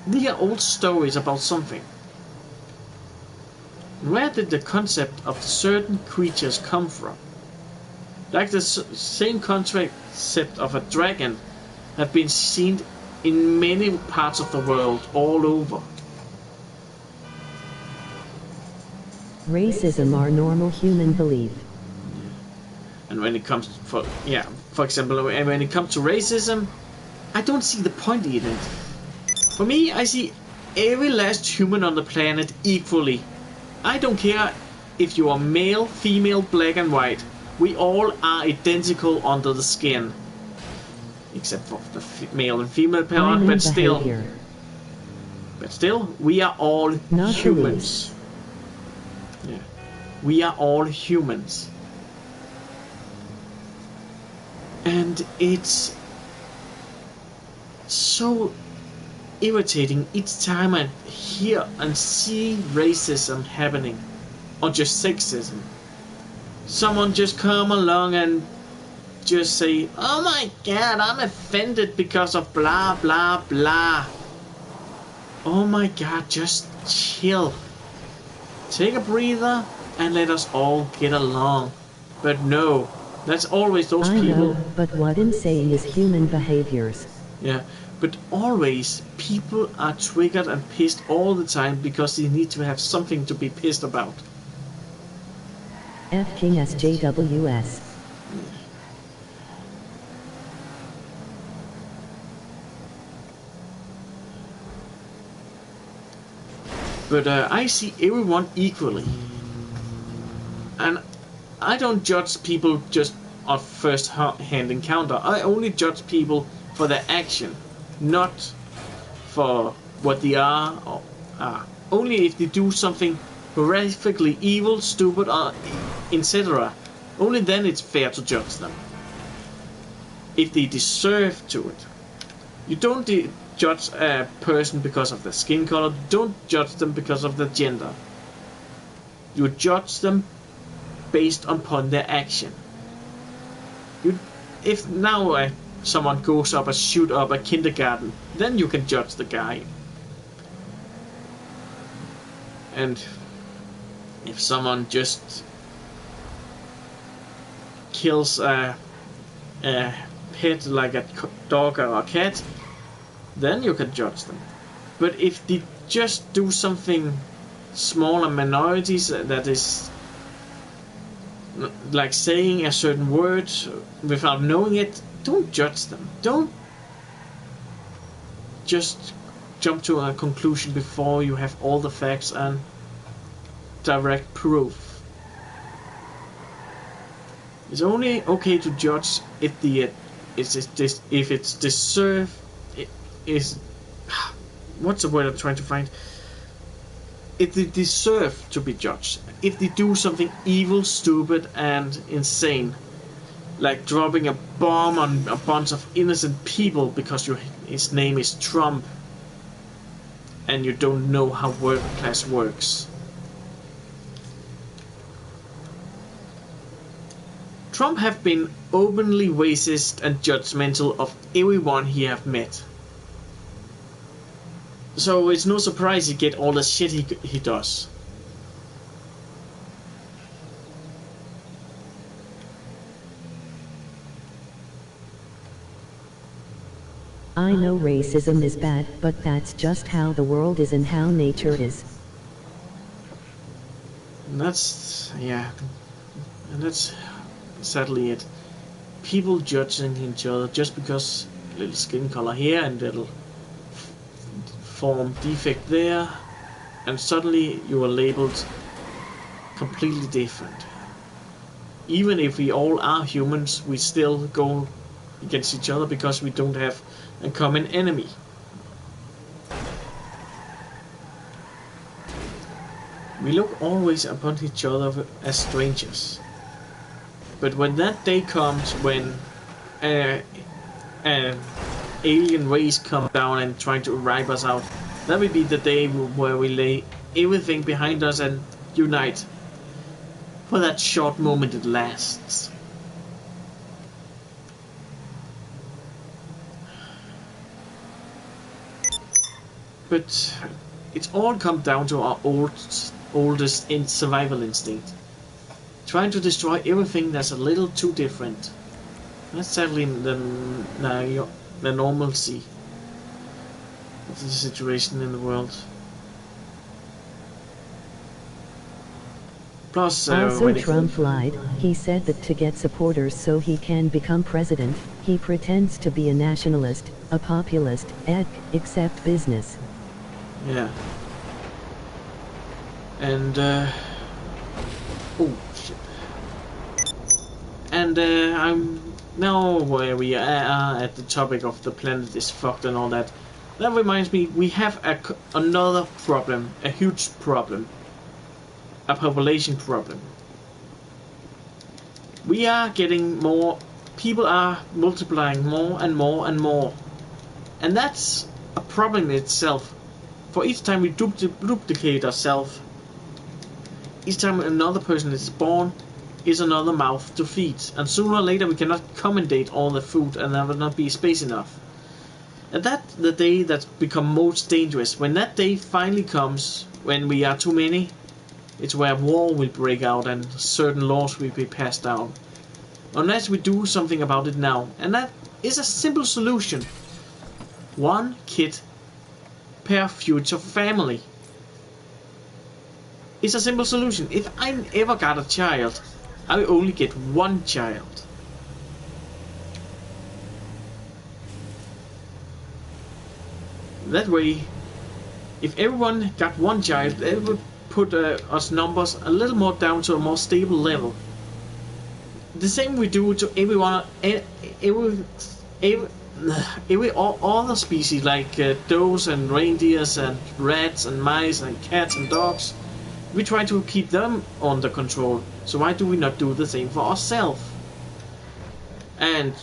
They are old stories about something. Where did the concept of certain creatures come from? Like the same concept of a dragon have been seen in many parts of the world, all over. Racism are normal human belief. And when it comes for example, when it comes to racism, I don't see the point in it. For me, I see every last human on the planet equally. I don't care if you are male, female, black and white. We all are identical under the skin. Except for the male and female part, but still, we are all not humans. Yeah, we are all humans, and it's so irritating each time I hear and see racism happening, or just sexism. Someone just come along and just say, oh my god, I'm offended because of blah blah blah. Oh my god, just chill. Take a breather and let us all get along. But no, that's always those I people. know, but what I'm saying is human behaviors. Yeah, but always people are triggered and pissed all the time because they need to have something to be pissed about. F King SJWS. But I see everyone equally. And I don't judge people just on first-hand encounter. I only judge people for their action, not for what they are or are. Only if they do something horrifically evil, stupid, or etc. Only then it's fair to judge them. If they deserve to it. You don't judge a person because of their skin color. Don't judge them because of their gender. You judge them based upon their action. If now someone goes up and shoot up a kindergarten, then you can judge the guy. And if someone just kills a pet like a dog or a cat, then you can judge them. But if they just do something small and minorities that is like saying a certain word without knowing it, don't judge them. Don't just jump to a conclusion before you have all the facts and direct proof. It's only okay to judge if it's deserved. It is what's the word I'm trying to find? If they deserve to be judged. If they do something evil, stupid, and insane, like dropping a bomb on a bunch of innocent people because his name is Trump, and you don't know how working class works. Trump have been openly racist and judgmental of everyone he have met. So it's no surprise he get all the shit he does. I know racism is bad, but that's just how the world is and how nature is. And that's, yeah, and that's sadly it. People judging each other just because little skin color here and little form defect there, and suddenly you are labeled completely different. Even if we all are humans, we still go against each other because we don't have a common enemy. We look always upon each other as strangers. But when that day comes when an alien race come down and trying to wipe us out, that will be the day where we lay everything behind us and unite. For that short moment it lasts. But it's all come down to our oldest survival instinct. Trying to destroy everything that's a little too different. That's sadly the normalcy of the situation in the world. Plus, also, Trump lied. He said that to get supporters so he can become president, he pretends to be a nationalist, a populist, except business. Yeah. And, oh, shit. And, I'm now where we are at the topic of the planet is fucked and all that. That reminds me, we have another problem, a huge problem. A population problem. We are getting more, people are multiplying more and more and more. And that's a problem in itself. For each time we duplicate ourselves, each time another person is born, is another mouth to feed. And sooner or later we cannot accommodate all the food and there will not be space enough. And that's the day that's become most dangerous. When that day finally comes, when we are too many, it's where war will break out and certain laws will be passed down. Unless we do something about it now. And that is a simple solution. One kid per future family. It's a simple solution. If I ever got a child, I will only get one child. That way, if everyone got one child, it would put us numbers a little more down to a more stable level. The same we do to everyone, every all other species like does and reindeers and rats and mice and cats and dogs. We try to keep them under control. So why do we not do the same for ourselves? And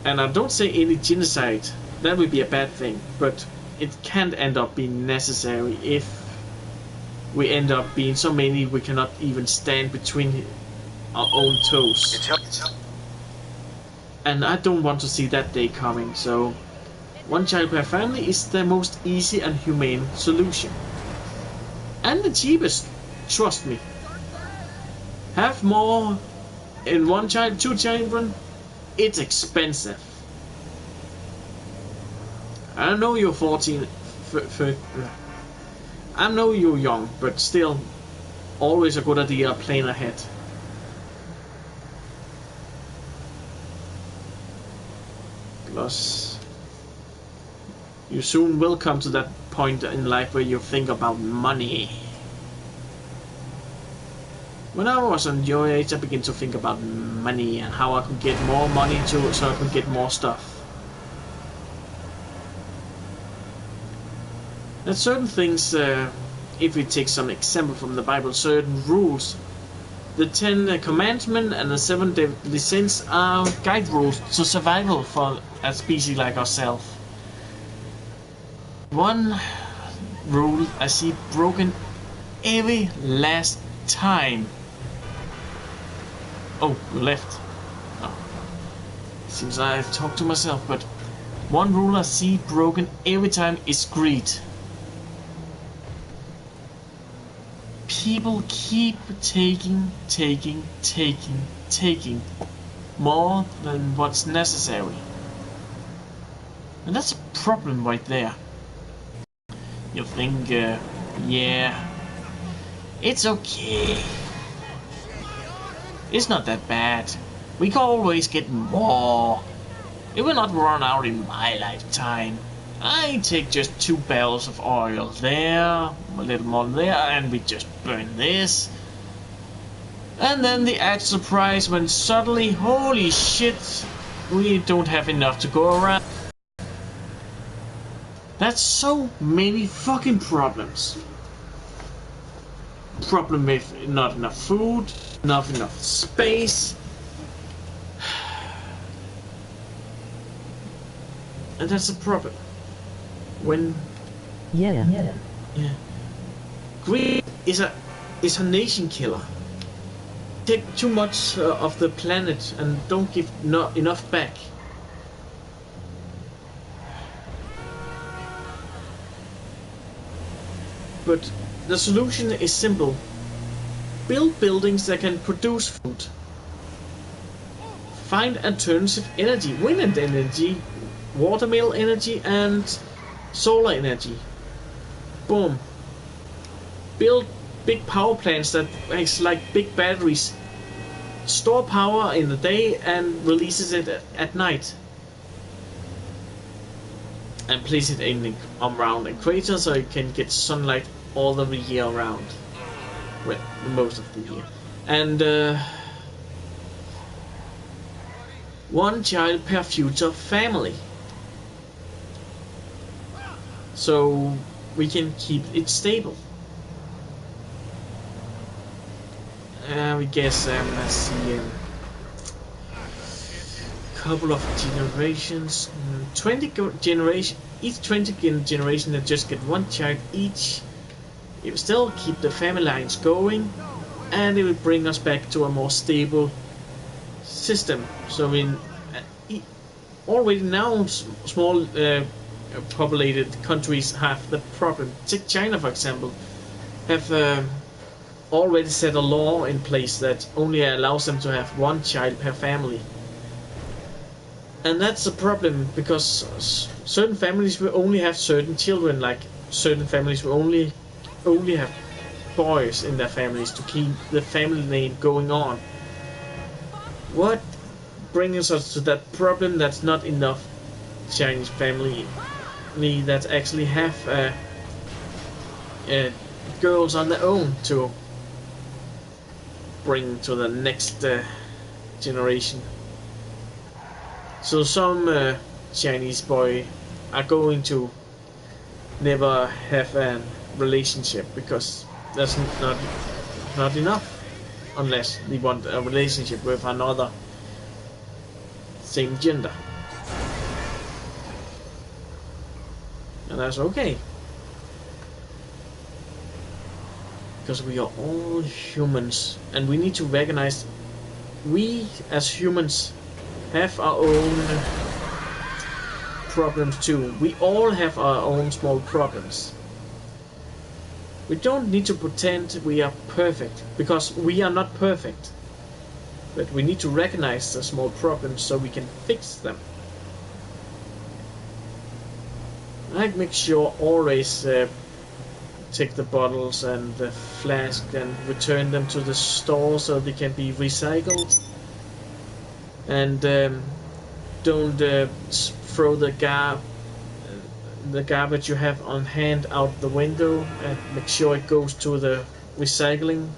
I don't say any genocide. That would be a bad thing, but it can't end up being necessary if we end up being so many we cannot even stand between our own toes. And I don't want to see that day coming, so one child per family is the most easy and humane solution. And the cheapest, trust me. Have more in one child, two children, it's expensive. I know you're 14, I know you're young, but still, always a good idea plan ahead. Because you soon will come to that point in life where you think about money. When I was on your age, I began to think about money and how I could get more money too, so I could get more stuff. There's certain things, if we take some example from the Bible, certain rules. The 10 Commandments and the 7 deadly sins are guide rules to survival for a species like ourselves. One rule I see broken every last time. Oh, you left. Oh. Seems I've talked to myself, but one rule I see broken every time is greed. People keep taking more than what's necessary. And that's a problem right there. You think, yeah, it's okay. It's not that bad. We can always get more. It will not run out in my lifetime. I take just 2 barrels of oil there, a little more there, and we just burn this. And then the act surprise when suddenly, holy shit, we don't have enough to go around. That's so many fucking problems. Problem with not enough food, not enough space. And that's a problem. When Yeah. greed is a nation killer. Take too much of the planet and don't give not enough back. But the solution is simple. Build buildings that can produce food. Find alternative energy, wind energy, watermill energy, and solar energy. Boom. Build big power plants that acts like big batteries. Store power in the day and releases it at night. And place it in around the equator so you can get sunlight all the year around. Well, most of the year. And 1 child per future family. So we can keep it stable. We guess, let's see, couple of generations, 20 generation, each 20 generation that just get 1 child each. It will still keep the family lines going, and it will bring us back to a more stable system. So in already now small populated countries have the problem. Take China, for example, have already set a law in place that only allows them to have 1 child per family. And that's a problem because certain families will only have certain children, like certain families will only have boys in their families to keep the family name going on. What brings us to that problem? That's not enough Chinese family that actually have girls on their own to bring to the next generation. So some Chinese boy are going to never have a relationship because that's not enough unless they want a relationship with another same gender. And that's okay. Because we are all humans and we need to recognize we as humans have our own problems too. We all have our own small problems. We don't need to pretend we are perfect because we are not perfect. But we need to recognize the small problems so we can fix them. I make sure always take the bottles and the flask and return them to the store so they can be recycled. And don't throw the garbage you have on hand out the window, and make sure it goes to the recycling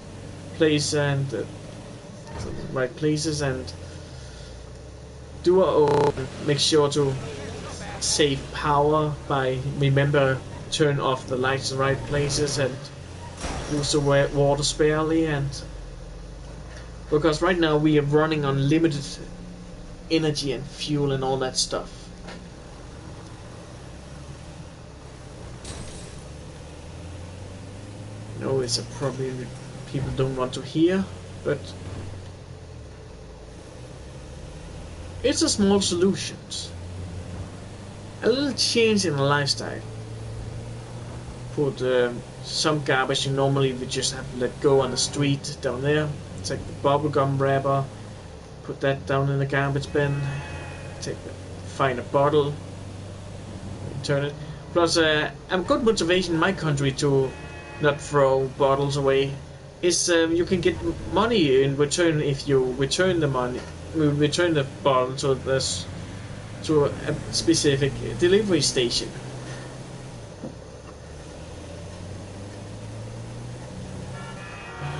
place and the right places, and make sure to save power by turn off the lights in the right places and use the water sparely, and because right now we are running on limited energy and fuel and all that stuff. No, it's a problem that people don't want to hear, but it's a small solution. A little change in the lifestyle. Put some garbage you normally would just have to let go on the street down there. Take the bubblegum wrapper, put that down in the garbage bin. Find a bottle, turn it. Plus, a good motivation in my country to not throw bottles away is you can get money in return if you return the bottle to a specific delivery station.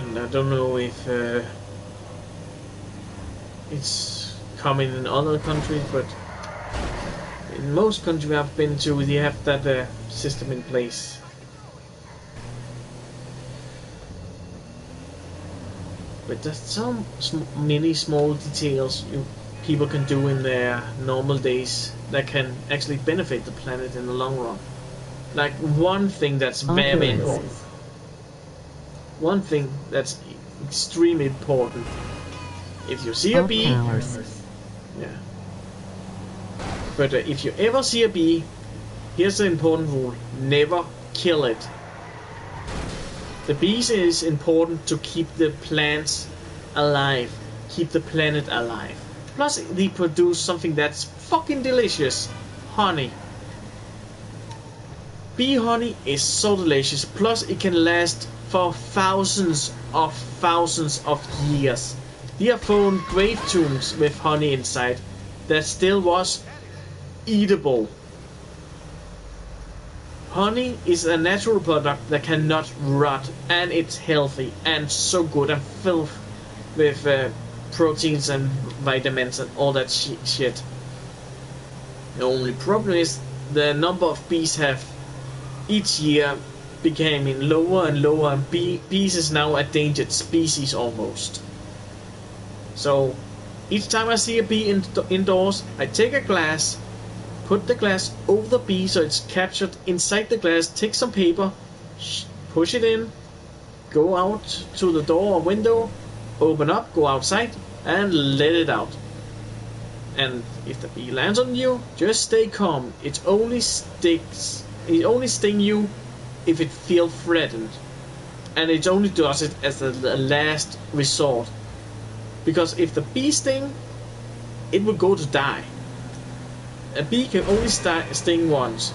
And I don't know if it's common in other countries, but in most countries I've been to, they have that system in place. But there's some many small details people can do in their normal days that can actually benefit the planet in the long run. Like one thing that's very important. One thing that's extremely important. If you see a bee, yeah. But if you ever see a bee, here's the important rule: never kill it. The bees is important to keep the plants alive, keep the planet alive. Plus, they produce something that's fucking delicious: honey. Bee honey is so delicious. Plus, it can last for thousands of years. They have found grave tombs with honey inside that still was eatable. Honey is a natural product that cannot rot, and it's healthy and so good and filled with proteins and vitamins and all that shit. The only problem is the number of bees have each year becoming lower and lower, and bees is now a endangered species almost. So each time I see a bee indoors, I take a glass, put the glass over the bee so it's captured inside the glass, take some paper, push it in, go out to the door or window, open up, go outside, and let it out. And if the bee lands on you, just stay calm. It only stings you if it feels threatened. And it only does it as the last resort. Because if the bee stings, it will go to die. A bee can only sting once.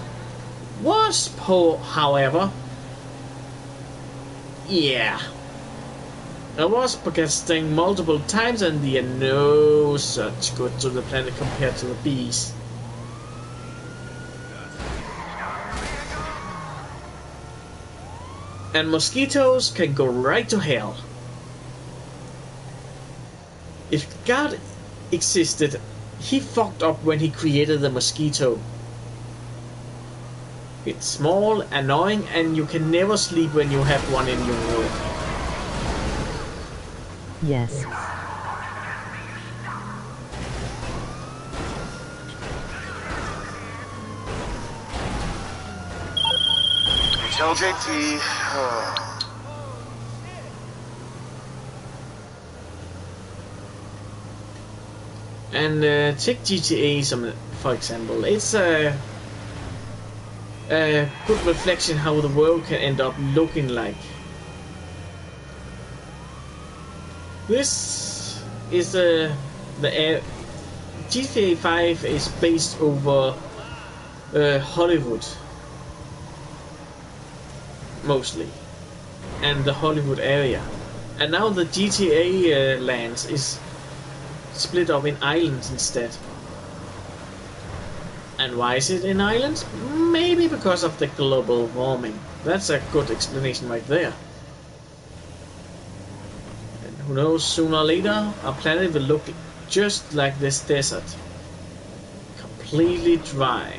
Wasp, however, yeah. A wasp can sting multiple times, and they are no such good to the planet compared to the bees. And mosquitoes can go right to hell. If God existed, he fucked up when he created the mosquito. It's small, annoying, and you can never sleep when you have one in your room. Yes. Tell JT. And take GTA for example. It's a good reflection how the world can end up looking like. This is the GTA 5 is based over Hollywood. mostly, and the Hollywood area. And now the GTA lands is split up in islands instead. And why is it in islands? Maybe because of the global warming. That's a good explanation right there. And who knows, sooner or later our planet will look just like this desert. Completely dry.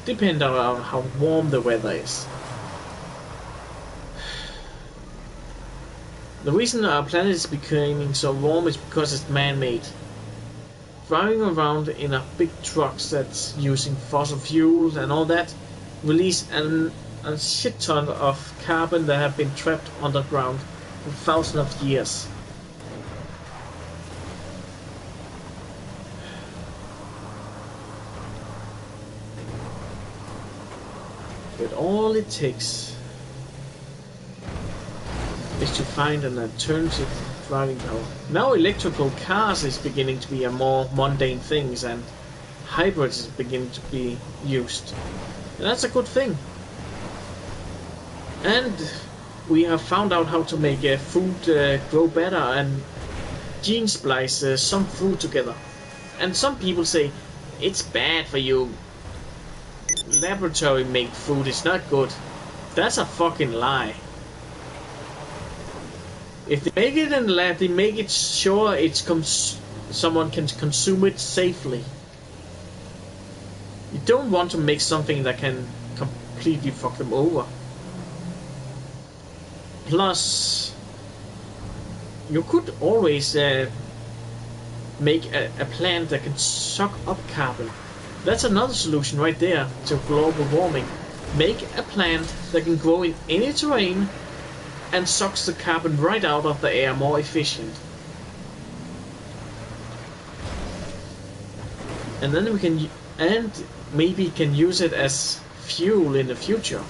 Depending on how warm the weather is. The reason our planet is becoming so warm is because it's man-made. Driving around in a big trucks that's using fossil fuels and all that release a shit ton of carbon that have been trapped underground for thousands of years. But all it takes is to find an alternative driving power. Now electrical cars is beginning to be a more mundane thing, and hybrids is beginning to be used. And that's a good thing. And we have found out how to make food grow better and gene splice some food together. And some people say it's bad for you. Laboratory made food is not good. That's a fucking lie. If they make it in the lab, they make it sure someone can consume it safely. You don't want to make something that can completely fuck them over. Plus, you could always make a plant that can suck up carbon. That's another solution right there to global warming. Make a plant that can grow in any terrain and sucks the carbon right out of the air more efficient. And then we can, and maybe can use it as fuel in the future.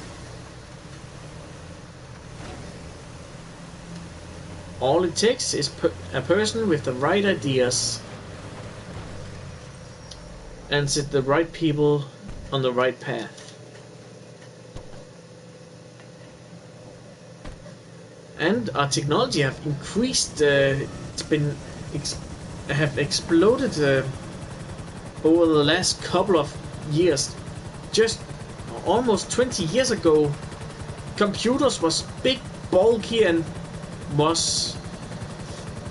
All it takes is a person with the right ideas and set the right people on the right path. And our technology have increased. It's been have exploded over the last couple of years. Just almost 20 years ago, computers was big, bulky, and was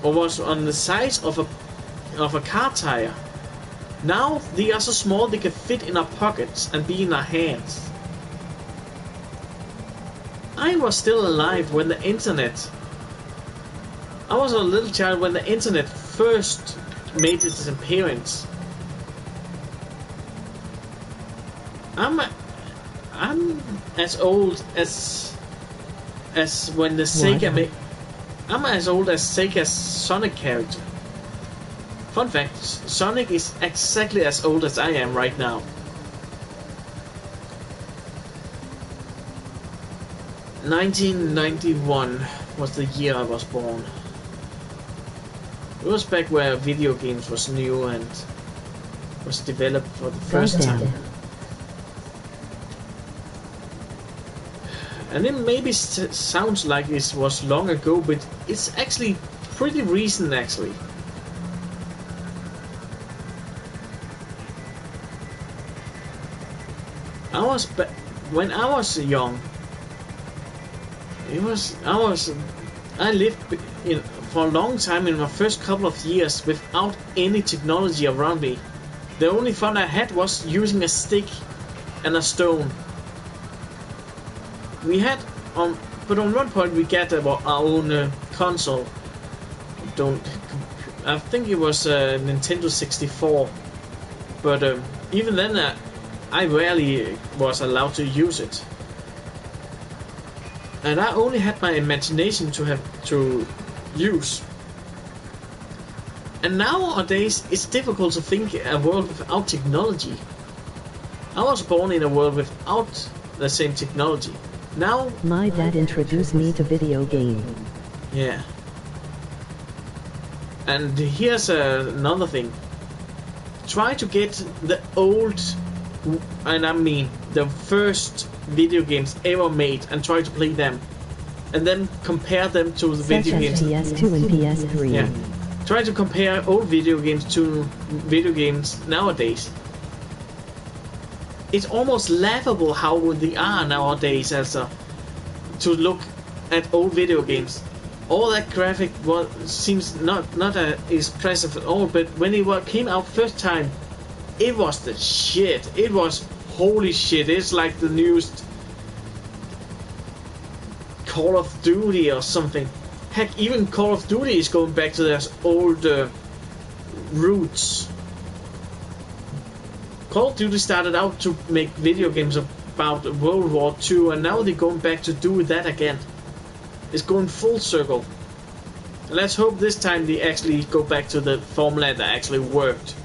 on the size of a car tire. Now they are so small they can fit in our pockets and be in our hands. I was still alive when the internet... I was a little child when the internet first made its appearance. I'm as old as when the Sega made... I'm as old as Sega's Sonic character. Fun fact, Sonic is exactly as old as I am right now. 1991 was the year I was born. It was back where video games was new and was developed for the first time. And it maybe sounds like it was long ago, but it's actually pretty recent actually. When I was young, I lived for a long time in my first couple of years without any technology around me. The only fun I had was using a stick and a stone. We had, but on one point we got our own console. I think it was a Nintendo 64. But even then, I rarely was allowed to use it. And I only had my imagination to use. And nowadays it's difficult to think a world without technology. I was born in a world without the same technology. Now my dad introduced me to video game. Yeah. And here's another thing. Try to get the old and I mean the first video games ever made, and try to play them, and then compare them to the Such video as games. PS2 and PS3. Yeah. Try to compare old video games to video games nowadays. It's almost laughable how they are nowadays, to look at old video games. All that graphic seems not expressive at all, but when it came out first time, it was the shit. It was holy shit. It's like the newest Call of Duty or something. Heck, even Call of Duty is going back to their old roots. Call of Duty started out to make video games about World War II, and now they're going back to do that again. It's going full circle. Let's hope this time they actually go back to the formula that actually worked.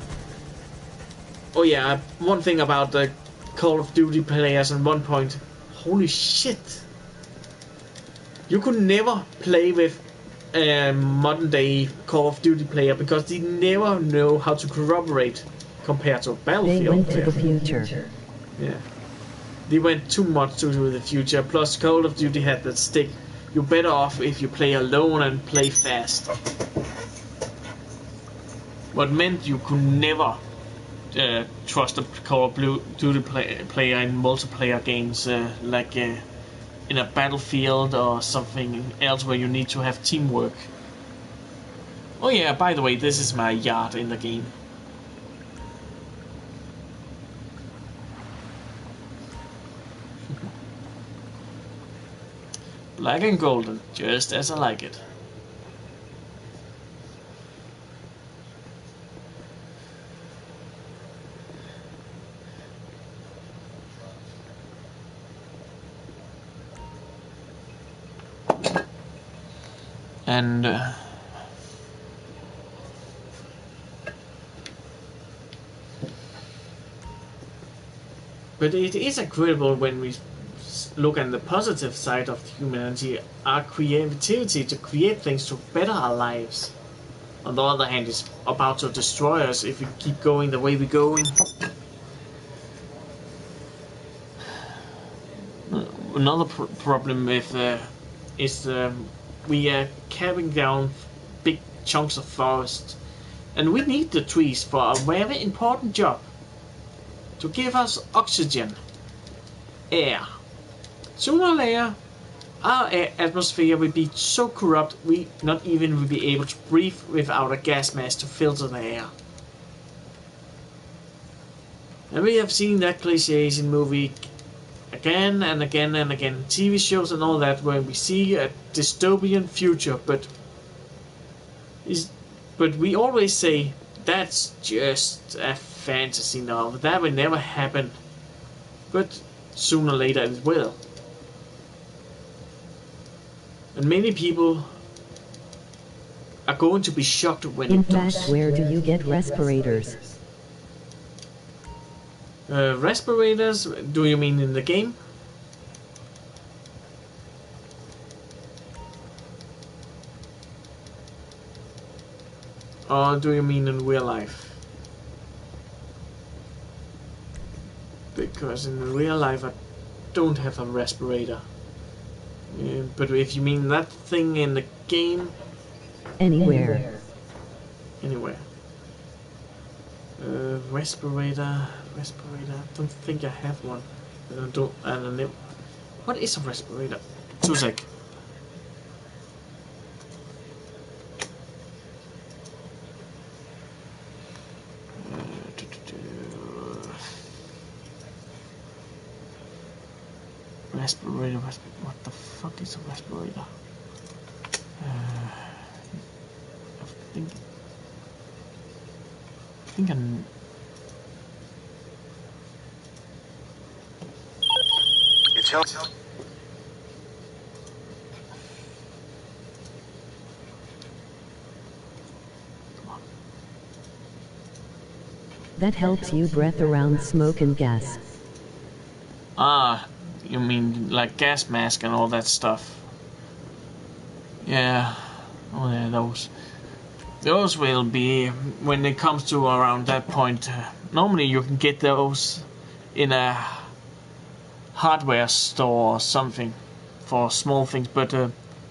Oh yeah, one thing about the Call of Duty players at one point. Holy shit. You could never play with a modern day Call of Duty player because they never know how to corroborate compared to a They Battlefield went player. to the future. Yeah. They went too much to the future, plus Call of Duty had that stick. You're better off if you play alone and play fast. What meant you could never trust a Call of Duty player in multiplayer games like in a Battlefield or something else where you need to have teamwork. Oh yeah, by the way, this is my yard in the game. Black and golden, just as I like it. And but it is incredible when we look at the positive side of humanity, our creativity to create things to better our lives. On the other hand, it's about to destroy us if we keep going the way we're going. Another problem with is we are cutting down big chunks of forest, and we need the trees for a very important job, to give us oxygen, air. Sooner or later, our atmosphere will be so corrupt we not even will be able to breathe without a gas mask to filter the air. And we have seen that cliches in movie again and again and again, TV shows and all that, where we see a dystopian future, but we always say that's just a fantasy novel, that will never happen. But sooner or later it will. And many people are going to be shocked when In it fact, does. where do you get respirators? Respirators, do you mean in the game? Or do you mean in real life? Because in real life I don't have a respirator. But if you mean that thing in the game, Anywhere. anywhere. Respirator. I don't think I have one. I don't know. What is a respirator? 2 sec. Respirator. What the fuck is a respirator? I think I'm. It tells. That helps you breath around smoke and gas. Ah, you mean like gas mask and all that stuff? Yeah. Oh yeah, those. Those will be when it comes to around that point. Normally you can get those in a hardware store or something for small things, but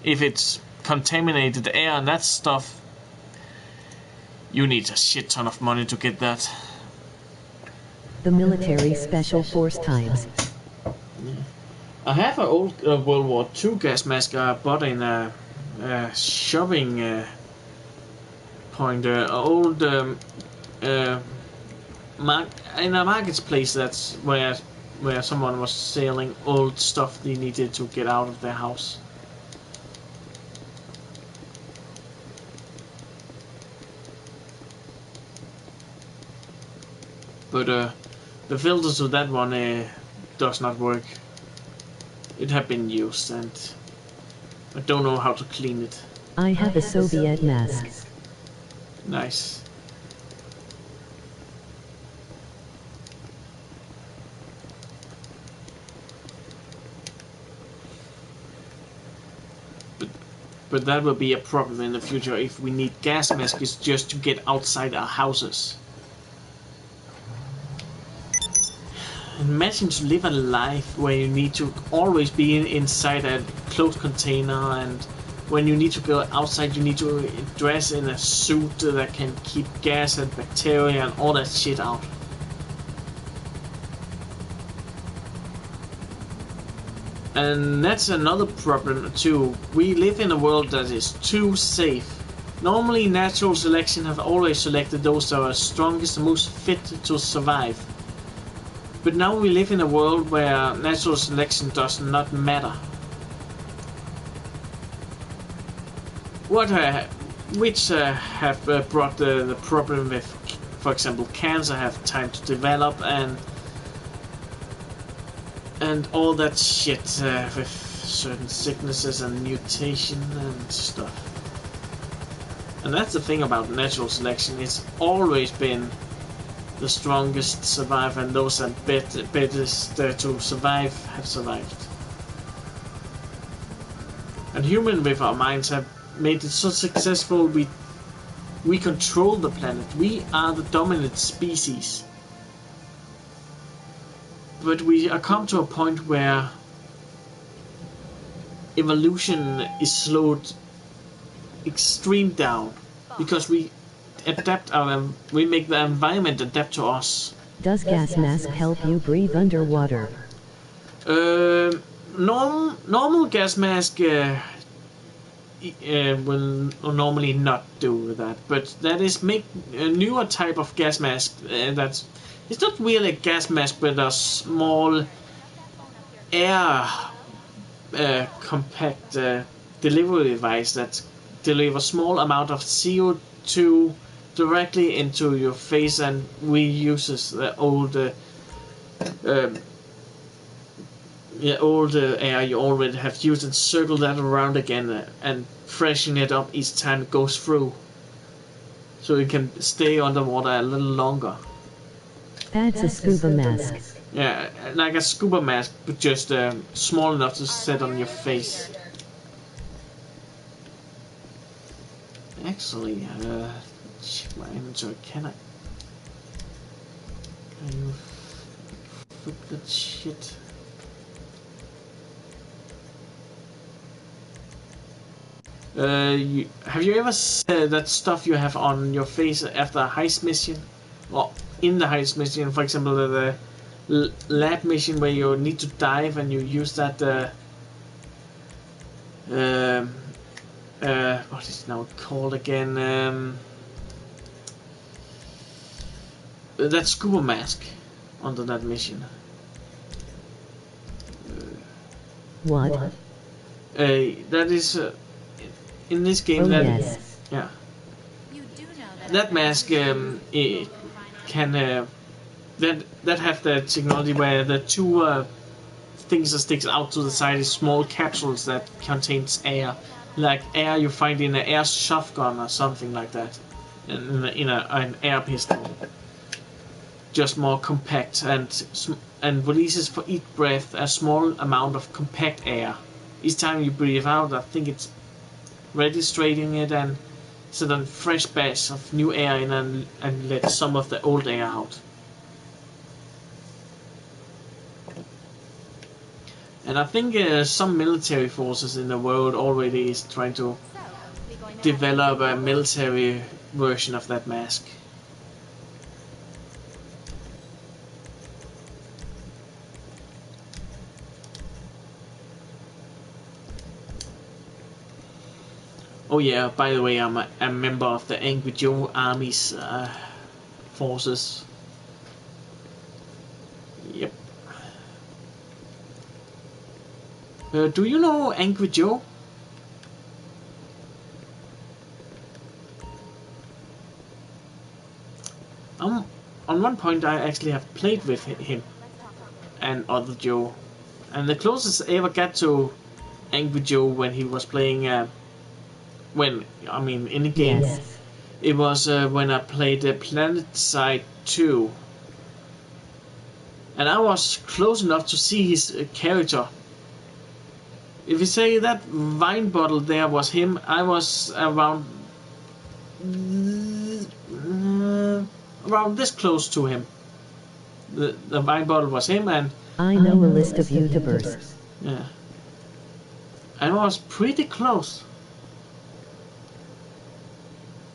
if it's contaminated air and that stuff, you need a shit ton of money to get that. The military special force types. I have an old World War II gas mask I bought in a shopping point, old in a marketplace. That's where someone was selling old stuff they needed to get out of their house. But the filters of that one does not work. It had been used and I don't know how to clean it. I have a Soviet mask. Nice. But that will be a problem in the future if we need gas masks just to get outside our houses. Imagine to live a life where you need to always be inside a closed container, and when you need to go outside you need to dress in a suit that can keep gas and bacteria and all that shit out. And that's another problem too. We live in a world that is too safe. Normally natural selection have always selected those that are strongest and most fit to survive. But now we live in a world where natural selection does not matter. Which have brought the problem with, for example, cancer have time to develop and all that shit with certain sicknesses and mutation and stuff. And that's the thing about natural selection. It's always been the strongest survive, and those that bettest to survive have survived. And humans with our minds have made it so successful. We control the planet. We are the dominant species. But we are come to a point where evolution is slowed extreme down because we make the environment adapt to us. Does gas mask help you breathe underwater? Normal gas mask will normally not do that, but that is make a newer type of gas mask that's it's not really a gas mask, but a small air compact delivery device that delivers small amount of CO2 directly into your face, and we uses the old air you already have used and circle that around again and freshen it up each time it goes through, so it can stay underwater a little longer. That's a scuba mask. Yeah, like a scuba mask, but just small enough to set on your face. Actually, check my inventory. Can you flip that shit? Have you ever said that stuff you have on your face after a heist mission? Or in the heist mission, for example, the lab mission where you need to dive and you use that what is it now called again? That scuba mask under that mission. What? That is in this game. Oh, that yes. Yeah. You do know That mask it can that have the technology where the two things that sticks out to the side is small capsules that contains air, like air you find in an air shotgun or something like that, in an air pistol. Just more compact and releases for each breath a small amount of compact air. Each time you breathe out, I think it's registering it and set a fresh batch of new air in and let some of the old air out. And I think some military forces in the world already is trying to So, we going to develop a military version of that mask. Oh yeah, by the way, I'm a member of the Angry Joe Army's forces. Yep. Do you know Angry Joe? On one point I actually have played with him and other Joe. And the closest I ever got to Angry Joe when he was playing in the game. Yes. It was when I played PlanetSide 2. And I was close enough to see his character. If you say that wine bottle there was him, I was around this close to him. The wine bottle was him, and I know a list of YouTubers. yeah, I was pretty close.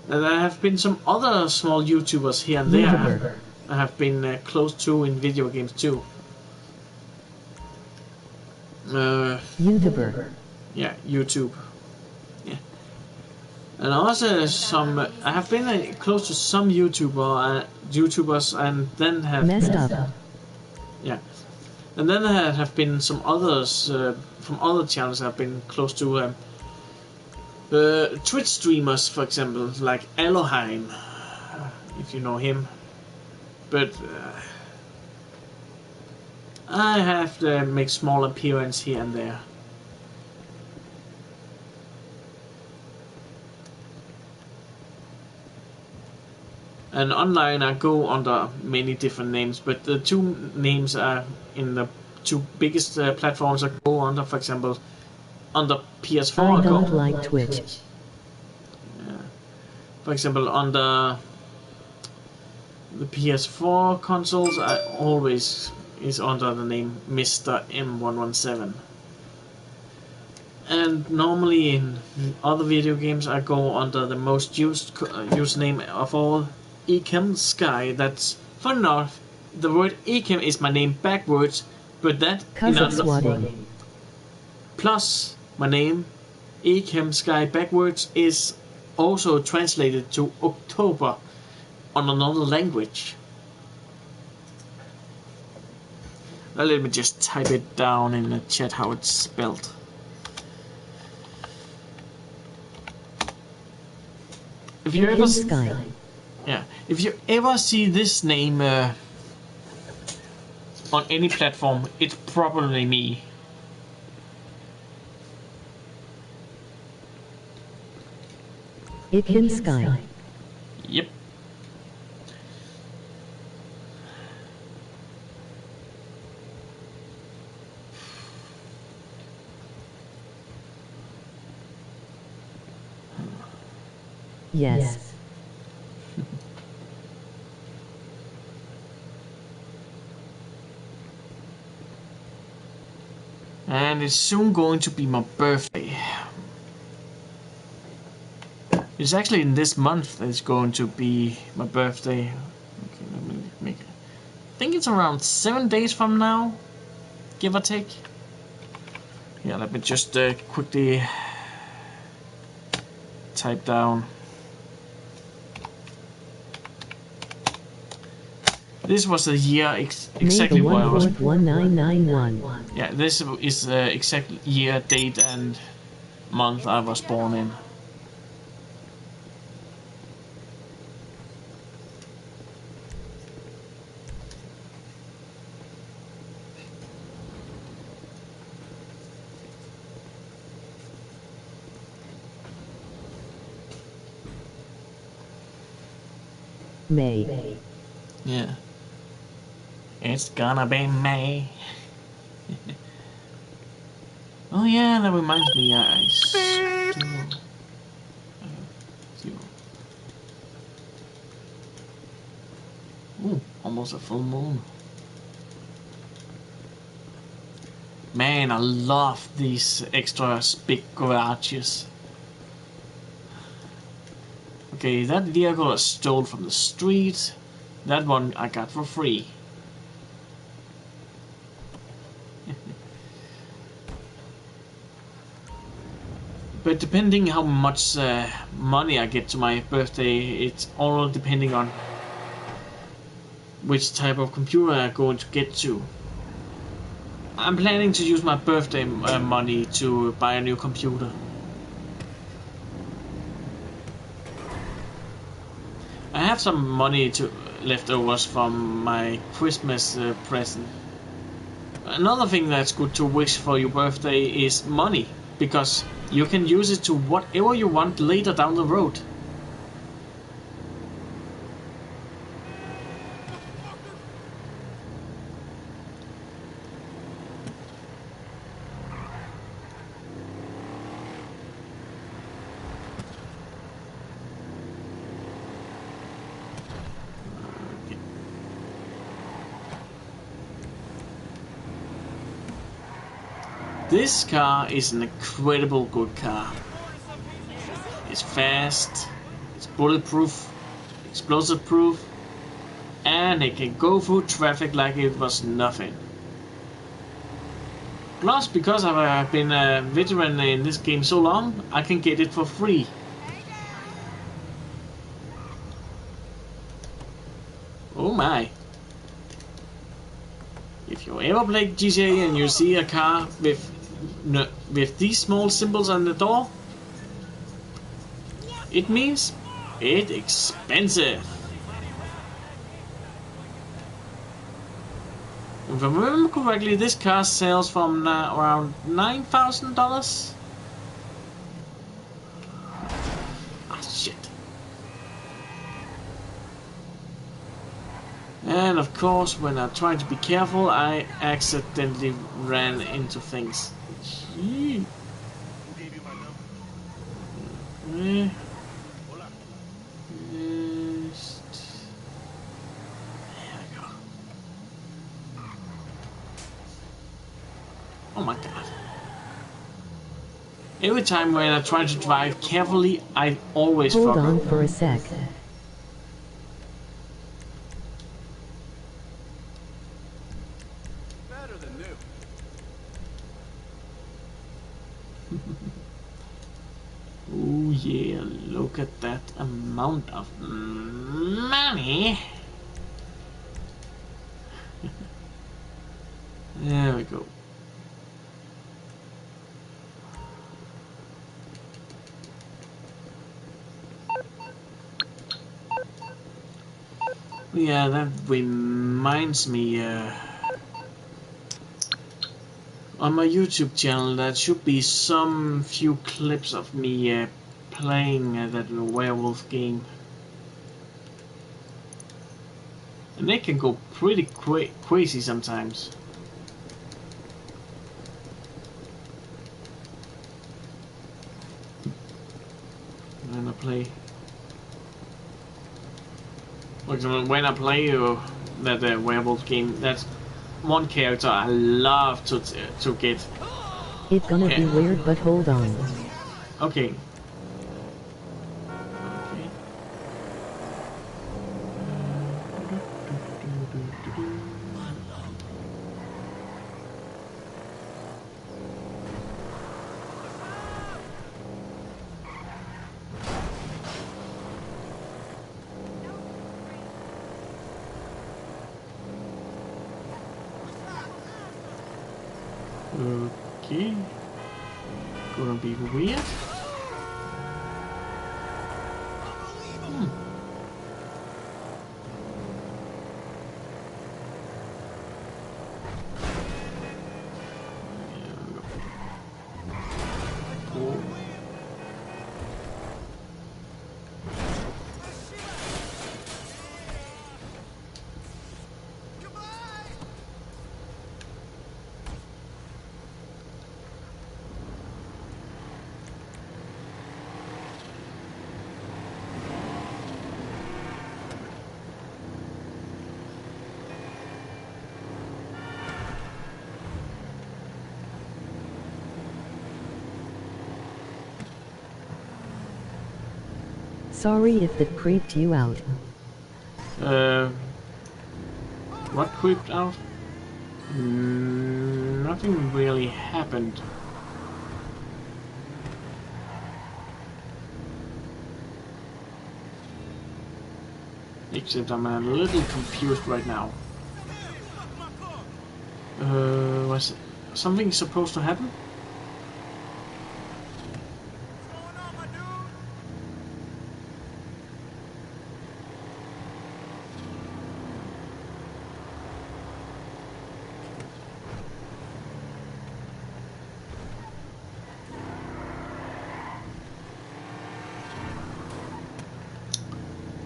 And there have been some other small YouTubers here and there YouTuber. I have been close to in video games too. YouTuber. Yeah, YouTube. Yeah. And also I have been close to some YouTubers and then have... Messed up. Yeah. And then there have been some others from other channels I've been close to. Twitch streamers, for example, like Aloheim, if you know him. But I have to make small appearance here and there. And online I go under many different names, but the two names are in the two biggest platforms I go under, for example, under PS4 I I go. don't like Twitch. Yeah. For example, under the PS4 consoles, I always is under the name Mr. M117. And normally in other video games, I go under the most used username of all, Ekem Sky. That's fun enough. The word Ekem is my name backwards, but that Cause of swatting. plus my name Ekem Sky backwards is also translated to October on another language. Now let me just type it down in the chat how it's spelled. If you ever Sky. if you ever see this name on any platform, it's probably me. Ikin Sky. Yep. Yes. And it's soon going to be my birthday. It's actually in this month that it's going to be my birthday. Okay, let me make it. I think it's around 7 days from now, give or take. Yeah, let me just quickly type down. This was the year exactly where I was. 1991. Yeah, this is the exact year, date, and month I was born in. May. Yeah. It's gonna be May. Oh yeah, that reminds me, I still... Ooh, almost a full moon. Man, I love these extra big garages. Okay, that vehicle I stole from the street. That one I got for free. But depending how much money I get to my birthday, it's all depending on which type of computer I'm going to get to. I'm planning to use my birthday money to buy a new computer. I have some money leftovers from my Christmas present. Another thing that's good to wish for your birthday is money, because you can use it to whatever you want later down the road. This car is an incredible good car. It's fast, it's bulletproof, explosive proof, and it can go through traffic like it was nothing. Plus, because I've been a veteran in this game so long, I can get it for free. Oh my. If you ever play GTA and you see a car with these small symbols on the door, it means it's expensive. If I remember correctly, this car sells from around $9,000. Ah, shit. And of course, when I try to be careful, I accidentally ran into things. Gee. Oh my god. Every time when I try to drive carefully, I always fuck up. Hold on for a sec. Better than new. Oh yeah, look at that amount of money. There we go. Yeah, that reminds me, on my YouTube channel there should be some few clips of me playing that werewolf game. And they can go pretty crazy sometimes. When I play, for example, when I play that werewolf game, that's one character I love to get. It's gonna be weird, but hold on. Okay. Okay. Gonna be weird. Sorry if that creeped you out. What creeped out? Nothing really happened. Except I'm a little confused right now. Was something supposed to happen?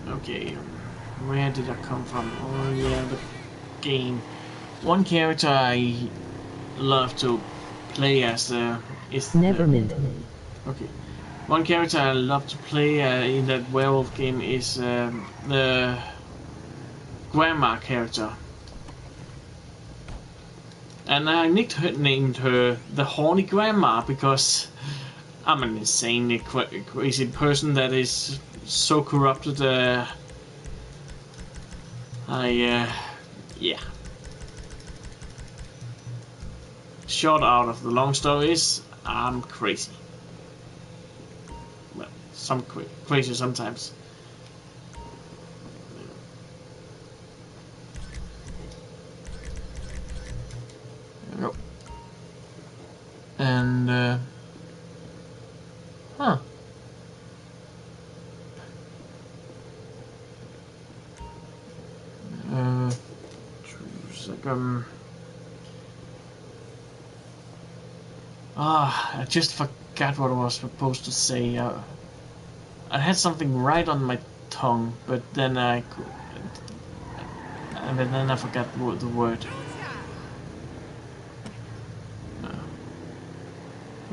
Okay, where did I come from? Oh yeah, the game. One character I love to play as is Nevermind. okay. One character I love to play in that werewolf game is the grandma character, and I nicknamed her the horny grandma because I'm an insanely crazy person that is so corrupted. Yeah. Short out of the long story is I'm crazy. Well, some crazy sometimes. There we go. And huh. I just forgot what I was supposed to say. I had something right on my tongue, but then I forgot the word.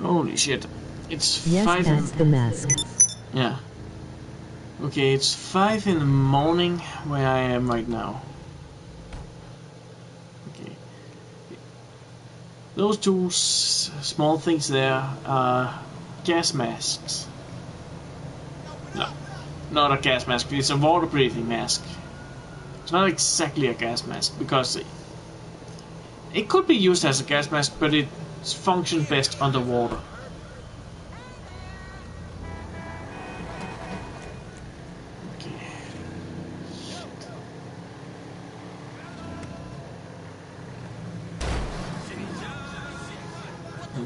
Holy shit! It's Yes, 5. that's the mask. Yeah. Okay, it's 5 in the morning where I am right now. Okay. Those two small things there are gas masks. No, not a gas mask. It's a water-breathing mask. It's not exactly a gas mask because it could be used as a gas mask, but it functions best underwater.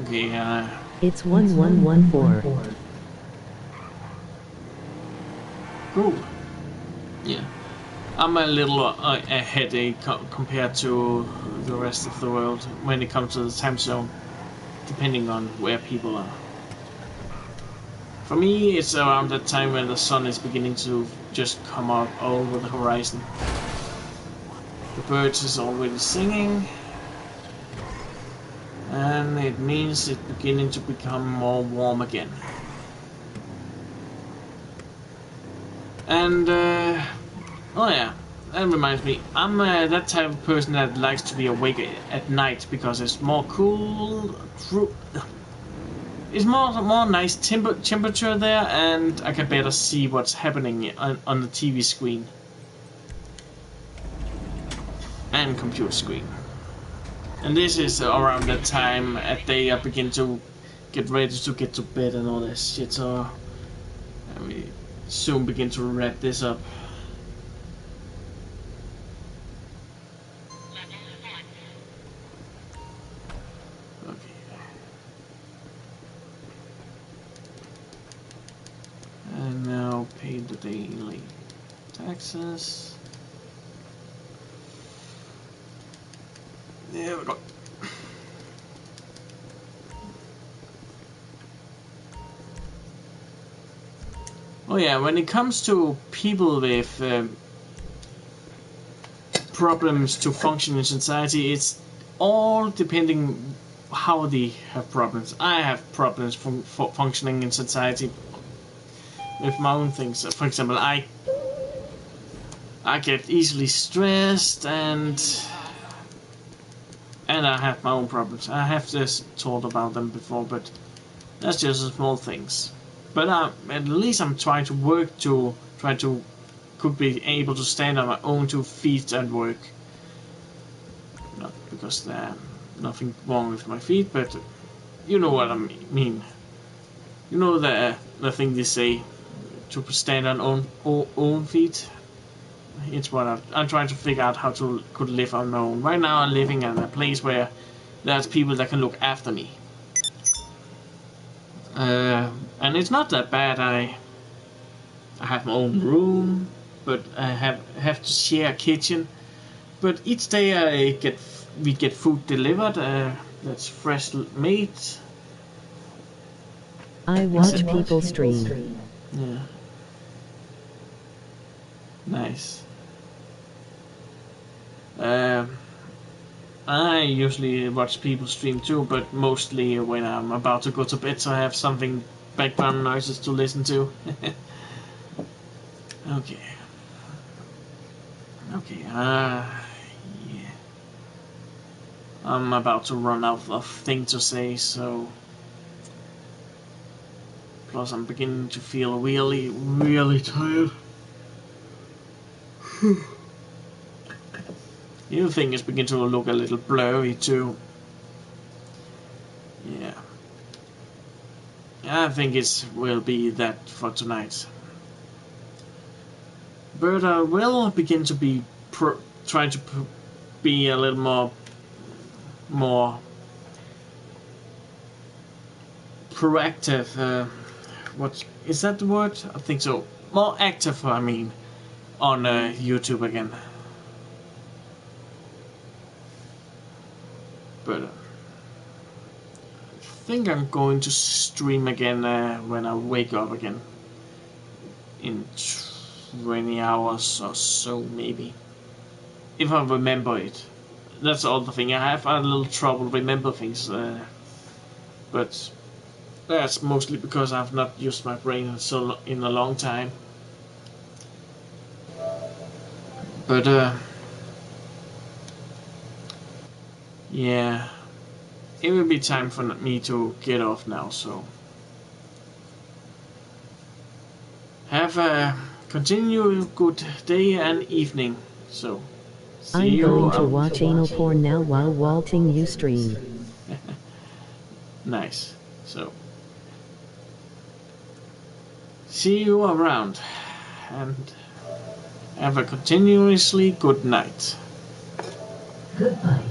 Okay, It's 1114. cool. Yeah. I'm a little ahead compared to the rest of the world when it comes to the time zone, depending on where people are. For me, it's around that time when the sun is beginning to just come up over the horizon. The birds is already singing, and it means it's beginning to become more warm again. And oh yeah, that reminds me, I'm that type of person that likes to be awake at night because it's more cool. It's more nice temperature there, and I can better see what's happening on the TV screen and computer screen. And this is around that time at day I begin to get ready to get to bed and all that shit. So I will soon begin to wrap this up. And now pay the daily taxes. There we go. Oh yeah, when it comes to people with problems to function in society, it's all depending how they have problems. I have problems for functioning in society with my own things. For example, I get easily stressed and I have my own problems. I have just talked about them before, but that's just small things. But at least I'm trying to work to could be able to stand on my own 2 feet and work. Not because there's nothing wrong with my feet, but you know what I mean. You know the thing they say to stand on own feet. It's what I'm trying to figure out how to could live on my own. Right now I'm living in a place where there's people that can look after me. And it's not that bad. I have my own room, but I have to share a kitchen. But each day we get food delivered. That's fresh made. I watch people stream. Yeah. Nice. I usually watch people stream too, but mostly when I'm about to go to bed, so I have something background noises to listen to. Okay. Okay. Yeah. I'm about to run out of things to say, so. Plus, I'm beginning to feel really, really tired. Everything is beginning to look a little blurry too. Yeah. I think it will be that for tonight. But I will begin to be trying to be a little more proactive. What is that the word? I think so. More active, I mean, on YouTube again. But I think I'm going to stream again when I wake up again. In 20 hours or so, maybe. If I remember it. That's all the thing. I have a little trouble remember things. But that's mostly because I've not used my brain in a long time. But yeah, it will be time for me to get off now, so have a continued good day and evening. So I'm going to watch anal porn now while walting you stream. Nice. So see you around and have a continuously good night. Goodbye.